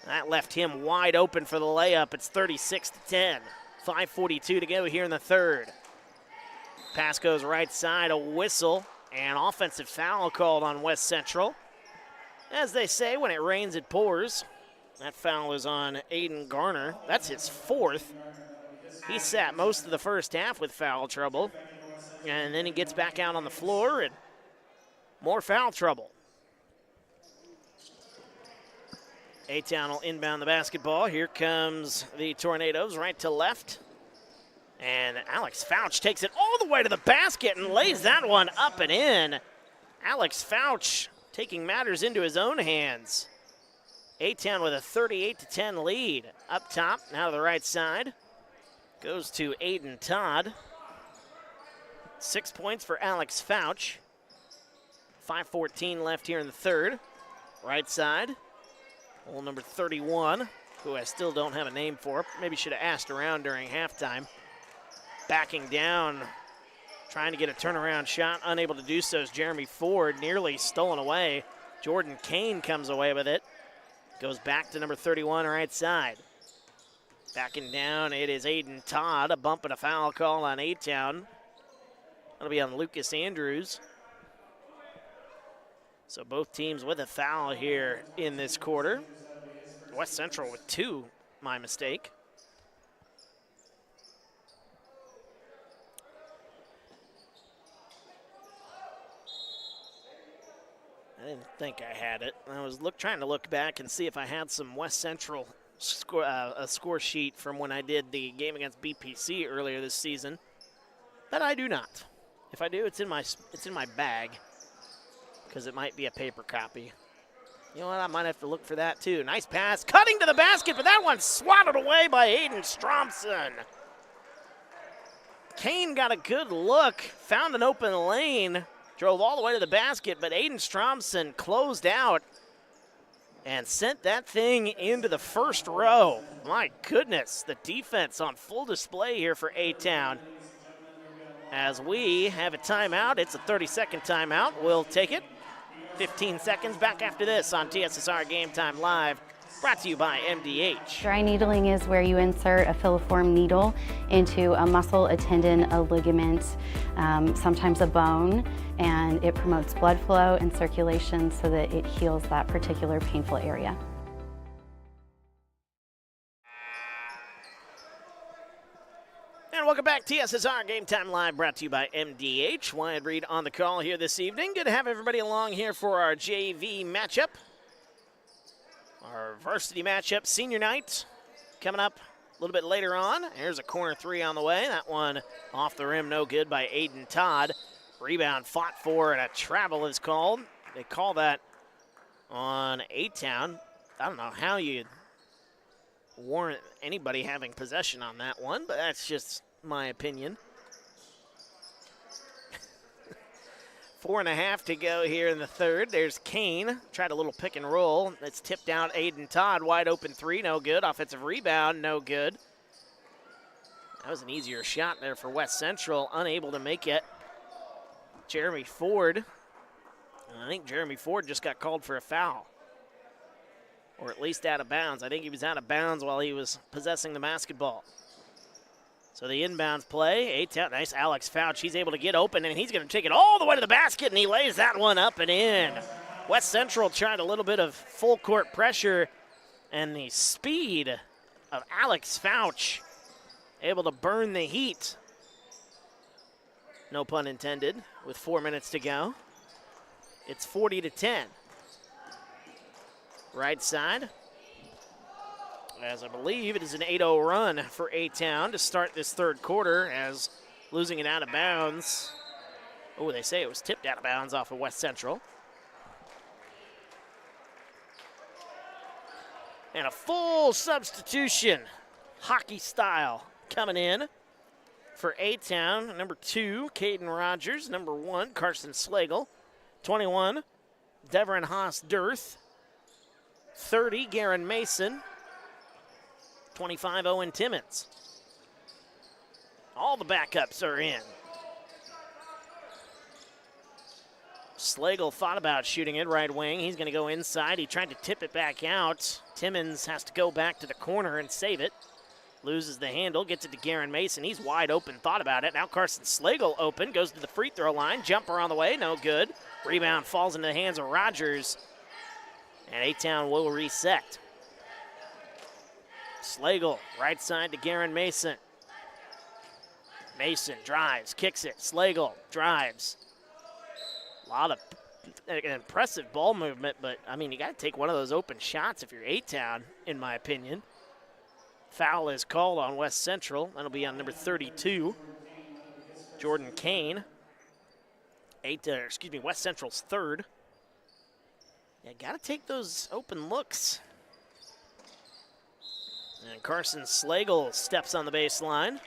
That left him wide open for the layup. It's 36-10. 5:42 to go here in the third. Pass goes right side, a whistle, and offensive foul called on West Central. As they say, when it rains, it pours. That foul is on Aiden Garner. That's his 4th. He sat most of the first half with foul trouble. And then he gets back out on the floor and more foul trouble. A-Town will inbound the basketball. Here comes the Tornadoes right to left. And Alex Fouch takes it all the way to the basket and lays that one up and in. Alex Fouch taking matters into his own hands. A-Town with a 38-10 lead. Up top, now to the right side. Goes to Aiden Todd. 6 points for Alex Fouch. 5:14 left here in the third. Right side, old number 31, who I still don't have a name for. Maybe should have asked around during halftime. Backing down, trying to get a turnaround shot. Unable to do so is Jeremy Ford, nearly stolen away. Jordan Kane comes away with it. Goes back to number 31 right side. Backing down, it is Aiden Todd. A bump and a foul call on A-Town. That'll be on Lucas Andrews. So both teams with a foul here in this quarter. West Central with 2, my mistake. I didn't think I had it. I was trying to look back and see if I had some West Central a score sheet from when I did the game against BPC earlier this season, but I do not. If I do, it's in my bag, because it might be a paper copy. You know what? I might have to look for that too. Nice pass, cutting to the basket, but that one's swatted away by Aiden Stromson. Kane got a good look, found an open lane, Drove all the way to the basket, but Aiden Stromson closed out and sent that thing into the first row. My goodness, the defense on full display here for A-Town. As we have a timeout, it's a 30-second timeout. We'll take it. 15 seconds back after this on TSSR Game Time Live, brought to you by MDH. Dry needling is where you insert a filiform needle into a muscle, a tendon, a ligament, sometimes a bone, and it promotes blood flow and circulation so that it heals that particular painful area. And welcome back, TSSR Game Time Live, brought to you by MDH. Wyatt Reed on the call here this evening. Good to have everybody along here for our JV matchup. Our varsity matchup, senior night, coming up a little bit later on. Here's a corner three on the way. That one off the rim, no good by Aiden Todd. Rebound fought for, and a travel is called. They call that on A-Town. I don't know how you warrant anybody having possession on that one, but that's just my opinion. 4.5 to go here in the third. There's Kane. Tried a little pick and roll. It's tipped out. Aiden Todd, wide open three, no good. Offensive rebound, no good. That was an easier shot there for West Central. Unable to make it. Jeremy Ford. I think Jeremy Ford just got called for a foul. Or at least out of bounds. I think he was out of bounds while he was possessing the basketball. So the inbounds play, A-Town, nice Alex Fouch. He's able to get open, and he's going to take it all the way to the basket, and he lays that one up and in. West Central tried a little bit of full court pressure, and the speed of Alex Fouch able to burn the heat. No pun intended, with 4 minutes to go. It's 40-10. Right side. As I believe it is an 8-0 run for A-Town to start this third quarter, as losing it out of bounds. Oh, they say it was tipped out of bounds off of West Central. And a full substitution, hockey style, coming in for A-Town. Number 2, Caden Rogers. Number 1, Carson Slagle. 21, Deveron Haas-Dirth. 30, Garen Mason. 25, Owen Timmons. All the backups are in. Slagle thought about shooting it right wing. He's going to go inside. He tried to tip it back out. Timmons has to go back to the corner and save it. Loses the handle, gets it to Garen Mason. He's wide open, thought about it. Now Carson Slagle open, goes to the free throw line. Jumper on the way, no good. Rebound falls into the hands of Rogers. And A-Town will reset. Slagle, right side to Garen Mason. Mason drives, kicks it. Slagle drives. A lot of an impressive ball movement, but, I mean, you got to take one of those open shots if you're A-Town, in my opinion. Foul is called on West Central. That'll be on number 32, Jordan Kane. West Central's third. Yeah, got to take those open looks. And Carson Slagle steps on the baseline.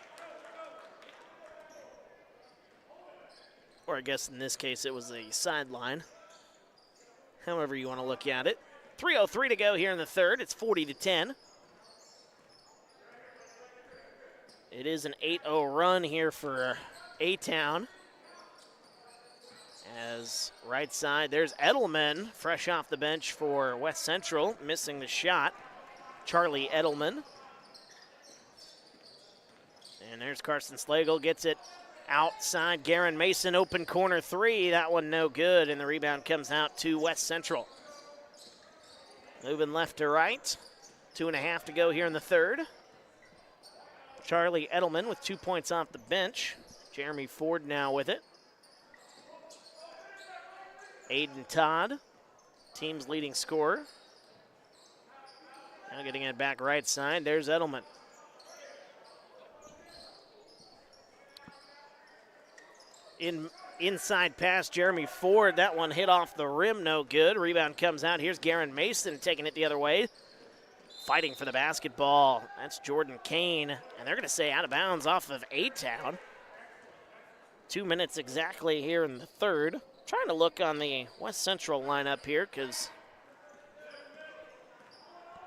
Or I guess in this case it was the sideline. However you want to look at it. 3:03 to go here in the third. It's 40-10. It is an 8-0 run here for A-Town. As right side, there's Edelman, fresh off the bench for West Central, missing the shot. Charlie Edelman. And there's Carson Slagle, gets it outside. Garen Mason, open corner three. That one no good, and the rebound comes out to West Central. Moving left to right. 2.5 to go here in the third. Charlie Edelman with 2 points off the bench. Jeremy Ford now with it. Aiden Todd, team's leading scorer. Now getting it back right side. There's Edelman. Inside pass, Jeremy Ford. That one hit off the rim, no good. Rebound comes out. Here's Garen Mason taking it the other way. Fighting for the basketball. That's Jordan Kane. And they're going to say out of bounds off of A-Town. 2 minutes exactly here in the third. Trying to look on the West Central lineup here because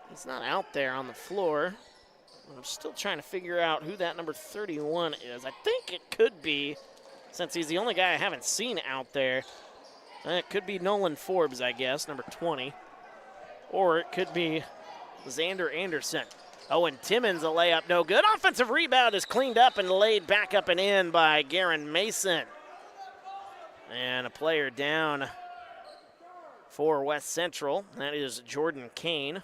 he's not out there on the floor. I'm still trying to figure out who that number 31 is. I think it could be, since he's the only guy I haven't seen out there, it could be Nolan Forbes, I guess, number 20. Or it could be Xander Anderson. Owen Timmons, a layup, no good. Offensive rebound is cleaned up and laid back up and in by Garen Mason. And a player down for West Central. That is Jordan Kane.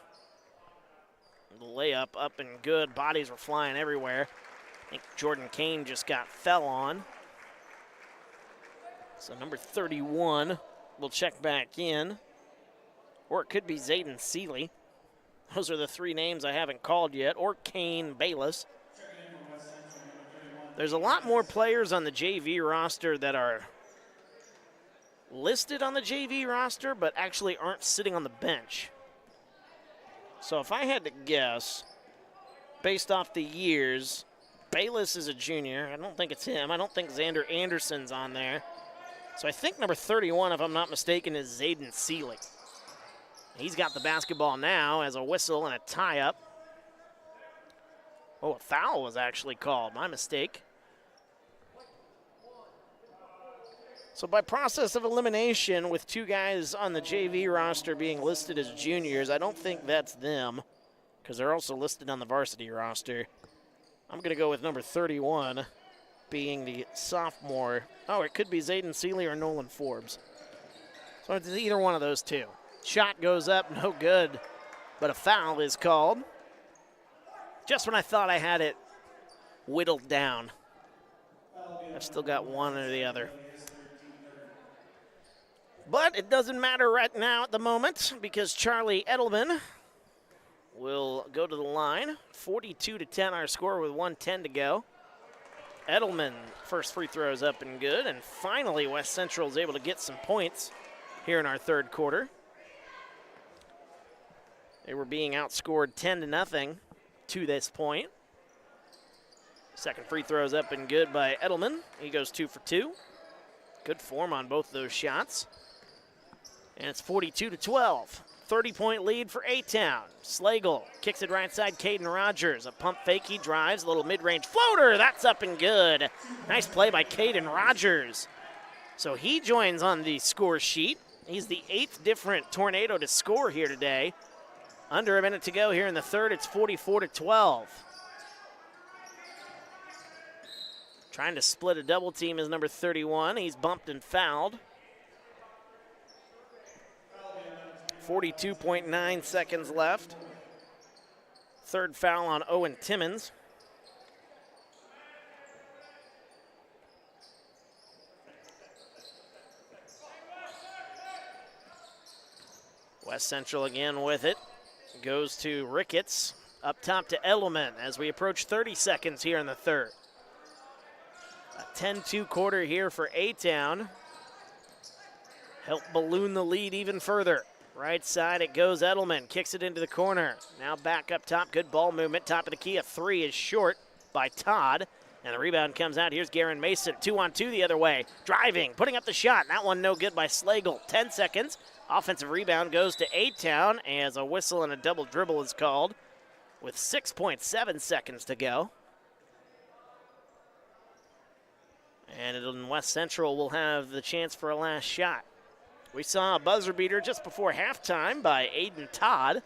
The layup up and good. Bodies were flying everywhere. I think Jordan Kane just fell on. So number 31 will check back in. Or it could be Zayden Seeley. Those are the three names I haven't called yet. Or Kane Bayless. There's a lot more players on the JV roster that are listed on the JV roster, but actually aren't sitting on the bench. So if I had to guess, based off the years, Bayless is a junior. I don't think it's him. I don't think Xander Anderson's on there. So I think number 31, if I'm not mistaken, is Zayden Seeley. He's got the basketball now as a whistle and a tie-up. Oh, a foul was actually called. My mistake. So by process of elimination, with two guys on the JV roster being listed as juniors, I don't think that's them because they're also listed on the varsity roster. I'm going to go with number 31 being the sophomore. Oh, it could be Zayden Seeley or Nolan Forbes. So it's either one of those two. Shot goes up, no good, but a foul is called. Just when I thought I had it whittled down. I've still got one or the other. But it doesn't matter right now at the moment because Charlie Edelman will go to the line. 42-10 our score with 1:10 to go. Edelman, first free throw is up and good. And finally, West Central is able to get some points here in our third quarter. They were being outscored 10-0 to this point. Second free throw is up and good by Edelman. He goes 2 for 2. Good form on both those shots. And it's 42-12. 30-point lead for A-Town. Slagle kicks it right side, Caden Rogers. A pump fake, he drives, a little mid-range floater. That's up and good. Nice play by Caden Rogers. So he joins on the score sheet. He's the 8th different Tornado to score here today. Under a minute to go here in the third. It's 44-12. Trying to split a double team is number 31. He's bumped and fouled. 42.9 seconds left. Third foul on Owen Timmons. West Central again with it. Goes to Ricketts. Up top to Edelman as we approach 30 seconds here in the third. A 10-2 quarter here for A-Town. Help balloon the lead even further. Right side it goes, Edelman kicks it into the corner. Now back up top, good ball movement. Top of the key, a three is short by Todd. And the rebound comes out. Here's Garen Mason, 2-on-2 the other way. Driving, putting up the shot. That one no good by Slagle. 10 seconds. Offensive rebound goes to A-Town as a whistle and a double dribble is called with 6.7 seconds to go. And West Central will have the chance for a last shot. We saw a buzzer beater just before halftime by Aiden Todd.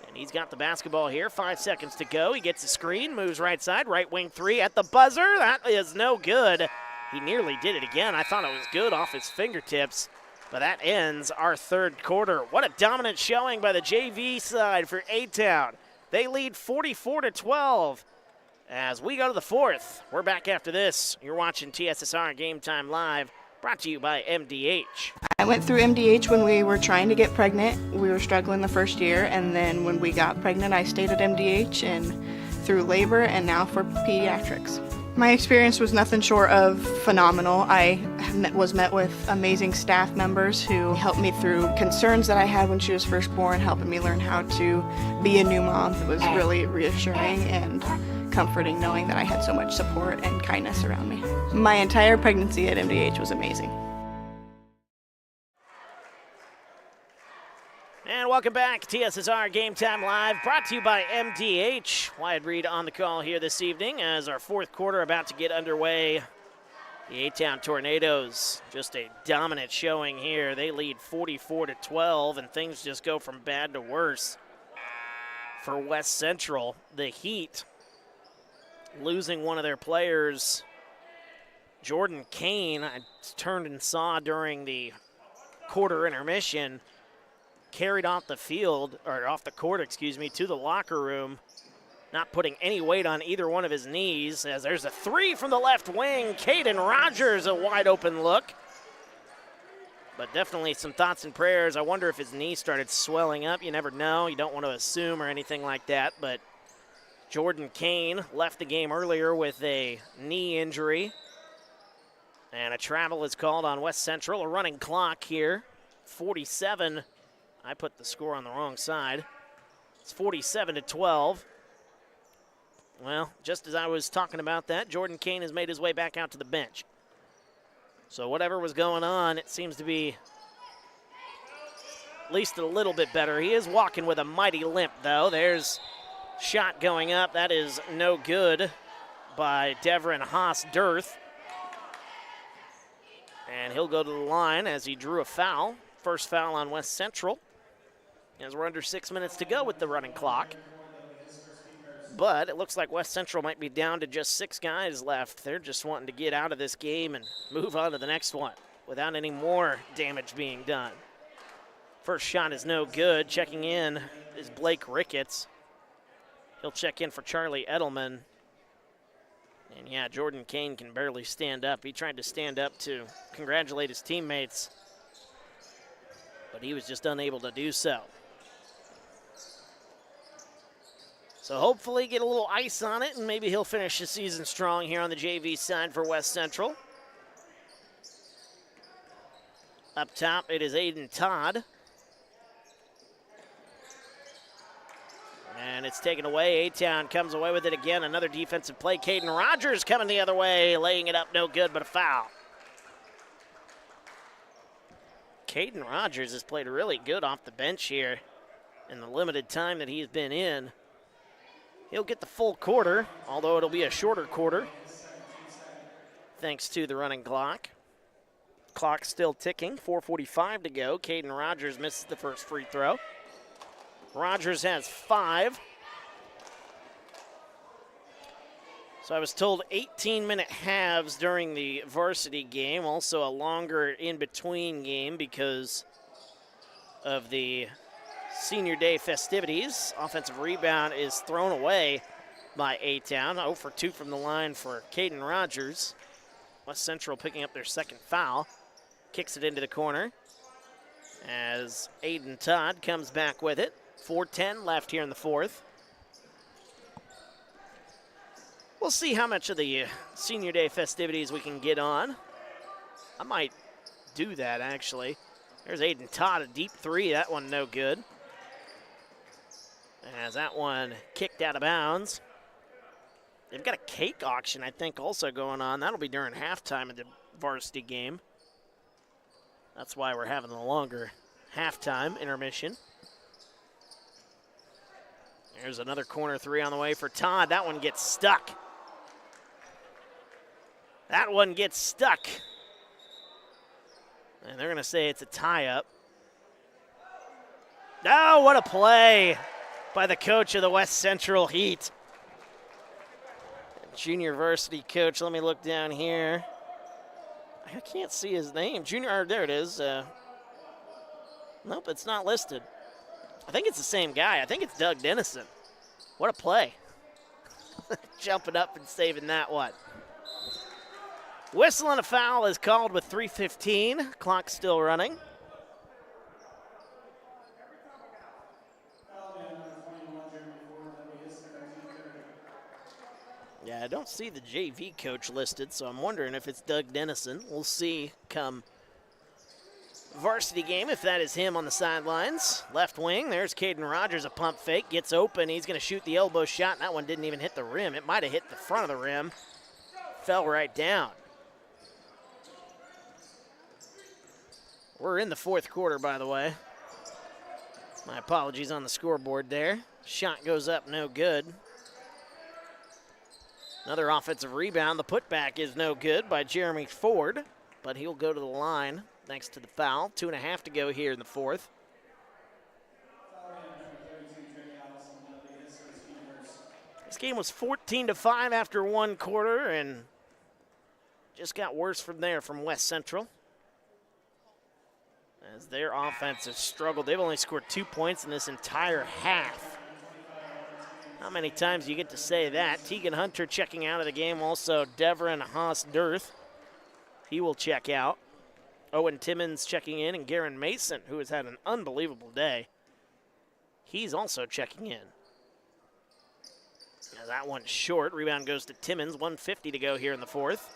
And he's got the basketball here. 5 seconds to go. He gets a screen, moves right side, right wing three at the buzzer. That is no good. He nearly did it again. I thought it was good off his fingertips. But that ends our third quarter. What a dominant showing by the JV side for A-Town. They lead 44-12 as we go to the fourth. We're back after this. You're watching TSSR Game Time Live, brought to you by MDH. I went through MDH when we were trying to get pregnant. We were struggling the first year, and then when we got pregnant, I stayed at MDH and through labor and now for pediatrics. My experience was nothing short of phenomenal. I was met with amazing staff members who helped me through concerns that I had when she was first born, helping me learn how to be a new mom. It was really reassuring and comforting knowing that I had so much support and kindness around me. My entire pregnancy at MDH was amazing. And welcome back, TSSR Game Time Live, brought to you by MDH. Wyatt Reed on the call here this evening as our fourth quarter about to get underway. The A-Town Tornadoes, just a dominant showing here. They lead 44-12, and things just go from bad to worse. For West Central, the Heat losing one of their players, Jordan Kane, I turned and saw during the quarter intermission, carried off the field, or off the court, excuse me, to the locker room, not putting any weight on either one of his knees, as there's a three from the left wing. Caden Rogers, a wide open look. But definitely some thoughts and prayers. I wonder if his knee started swelling up. You never know. You don't want to assume or anything like that. But Jordan Kane left the game earlier with a knee injury. And a travel is called on West Central. A running clock here. 47. I put the score on the wrong side. It's 47-12. Well, just as I was talking about that, Jordan Kane has made his way back out to the bench. So whatever was going on, it seems to be at least a little bit better. He is walking with a mighty limp, though. There's shot going up. That is no good by Devin Haas-Dearth. And he'll go to the line as he drew a foul. First foul on West Central, as we're under 6 minutes to go with the running clock. But it looks like West Central might be down to just 6 guys left. They're just wanting to get out of this game and move on to the next one without any more damage being done. First shot is no good. Checking in is Blake Ricketts. He'll check in for Charlie Edelman. And yeah, Jordan Kane can barely stand up. He tried to stand up to congratulate his teammates, but he was just unable to do so. So hopefully get a little ice on it, and maybe he'll finish the season strong here on the JV side for West Central. Up top, it is Aiden Todd. And it's taken away. A-Town comes away with it again. Another defensive play. Caden Rogers coming the other way, laying it up, no good, but a foul. Caden Rogers has played really good off the bench here in the limited time that he's been in. He'll get the full quarter, although it'll be a shorter quarter, thanks to the running clock. Clock still ticking, 4:45 to go. Caden Rogers misses the first free throw. Rogers has 5. So I was told 18-minute halves during the varsity game, also a longer in-between game because of the Senior Day festivities. Offensive rebound is thrown away by A-Town. 0 for 2 from the line for Caden Rogers. West Central picking up their second foul. Kicks it into the corner as Aiden Todd comes back with it. 4:10 left here in the fourth. We'll see how much of the Senior Day festivities we can get on. I might do that, actually. There's Aiden Todd, a deep three. That one no good. As that one kicked out of bounds. They've got a cake auction, I think, also going on. That'll be during halftime of the varsity game. That's why we're having the longer halftime intermission. There's another corner three on the way for Todd. That one gets stuck. That one gets stuck. And they're going to say it's a tie-up. Oh, what a play by the coach of the West Central Heat. Junior varsity coach, let me look down here. I can't see his name. Junior, there it is. Nope, it's not listed. I think it's the same guy. I think it's Doug Dennison. What a play. Jumping up and saving that one. Whistle and a foul is called with 3:15. Clock still running. Yeah, I don't see the JV coach listed, so I'm wondering if it's Doug Dennison. We'll see come varsity game if that is him on the sidelines. Left wing, there's Caden Rogers, a pump fake, gets open. He's going to shoot the elbow shot, and that one didn't even hit the rim. It might have hit the front of the rim. Fell right down. We're in the fourth quarter, by the way. My apologies on the scoreboard there. Shot goes up, no good. Another offensive rebound. The putback is no good by Jeremy Ford, but he'll go to the line thanks to the foul. 2.5 to go here in the fourth. This game was 14-5 after one quarter and just got worse from there from West Central. As their offense has struggled. They've only scored 2 points in this entire half. How many times do you get to say that? Tegan Hunter checking out of the game. Also, Devin Haas-Dirth. He will check out. Owen Timmons checking in, and Garen Mason, who has had an unbelievable day. He's also checking in. Now that one's short. Rebound goes to Timmons. 1:50 to go here in the fourth.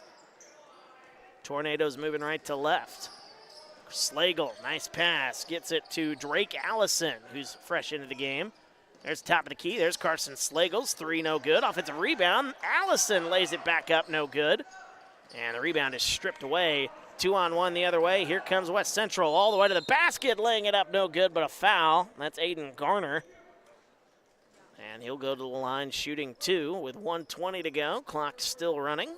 Tornadoes moving right to left. Slagle, nice pass. Gets it to Drake Allison, who's fresh into the game. There's the top of the key. There's Carson Slagles. 3, no good. Offensive rebound. Allison lays it back up, no good. And the rebound is stripped away. 2-on-1 the other way. Here comes West Central all the way to the basket, laying it up, no good, but a foul. That's Aiden Garner. And he'll go to the line shooting 2 with 1:20 to go. Clock still running.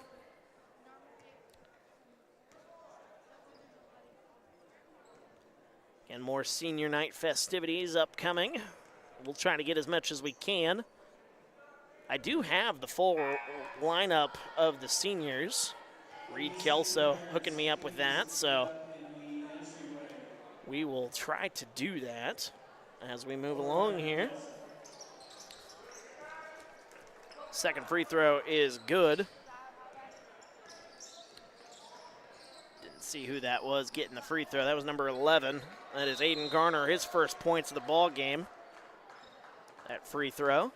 And more senior night festivities upcoming. We'll try to get as much as we can. I do have the full lineup of the seniors. Reed Kelso hooking me up with that, so we will try to do that as we move along here. Second free throw is good. Didn't see who that was getting the free throw. That was number 11. That is Aiden Garner, his first points of the ball game. That free throw.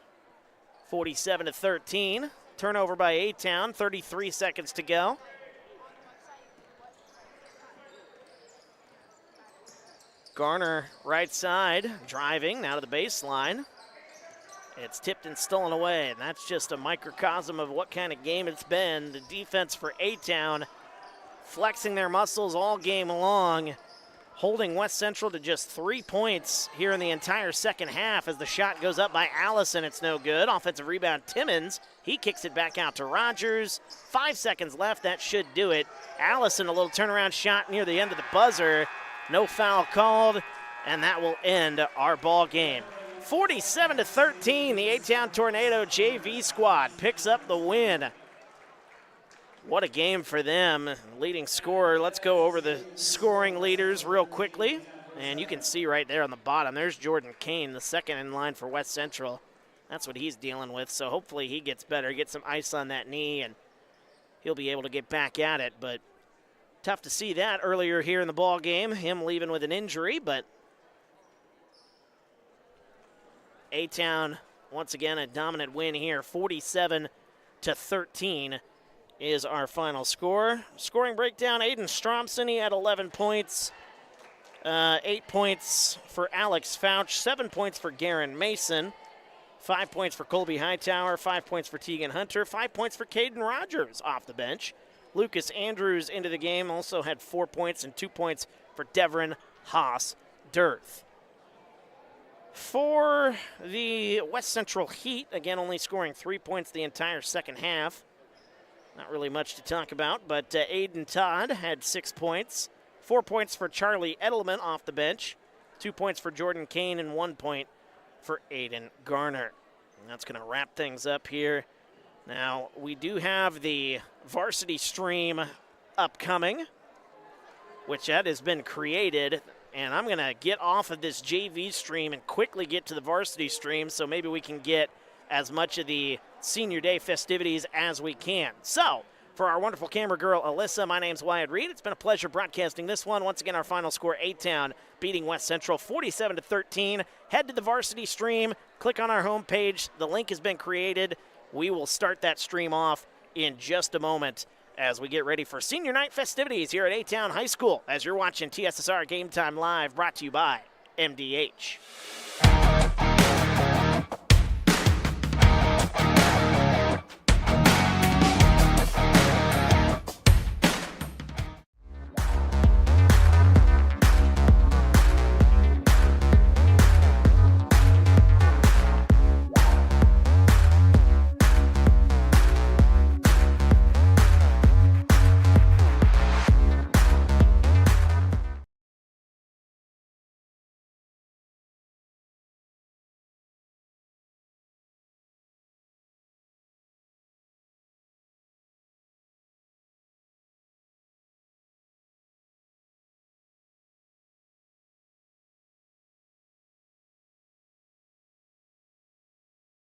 47-13. Turnover by A-Town. 33 seconds to go. Garner right side, driving now to the baseline. It's tipped and stolen away, and that's just a microcosm of what kind of game it's been. The defense for A-Town flexing their muscles all game long, holding West Central to just 3 points here in the entire second half as the shot goes up by Allison. It's no good. Offensive rebound, Timmons. He kicks it back out to Rogers. 5 seconds left. That should do it. Allison, a little turnaround shot near the end of the buzzer. No foul called, and that will end our ball game. 47-13, the A-Town Tornado JV squad picks up the win. What a game for them. Leading scorer, let's go over the scoring leaders real quickly. And you can see right there on the bottom, there's Jordan Kane, the second in line for West Central. That's what he's dealing with, so hopefully he gets better, gets some ice on that knee, and he'll be able to get back at it. But tough to see that earlier here in the ball game, him leaving with an injury, but A-Town, once again, a dominant win here. 47-13 is our final score. Scoring breakdown, Aiden Stromson, he had 11 points. 8 points for Alex Fouch, 7 points for Garen Mason, 5 points for Colby Hightower, 5 points for Tegan Hunter, 5 points for Caden Rogers off the bench. Lucas Andrews into the game, also had 4 points and 2 points for Devin Haas-Dirth. For the West Central Heat, again only scoring 3 points the entire second half. Not really much to talk about, but Aiden Todd had 6 points. 4 points for Charlie Edelman off the bench. 2 points for Jordan Kane and 1 point for Aiden Garner. And that's going to wrap things up here. Now, we do have the varsity stream upcoming, which that has been created. And I'm going to get off of this JV stream and quickly get to the varsity stream so maybe we can get as much of the senior day festivities as we can. So, for our wonderful camera girl, Alyssa, my name's Wyatt Reed. It's been a pleasure broadcasting this one. Once again, our final score, A-Town beating West Central 47-13. Head to the varsity stream. Click on our homepage. The link has been created. We will start that stream off in just a moment as we get ready for senior night festivities here at A-Town High School as you're watching TSSR Game Time Live, brought to you by MDH.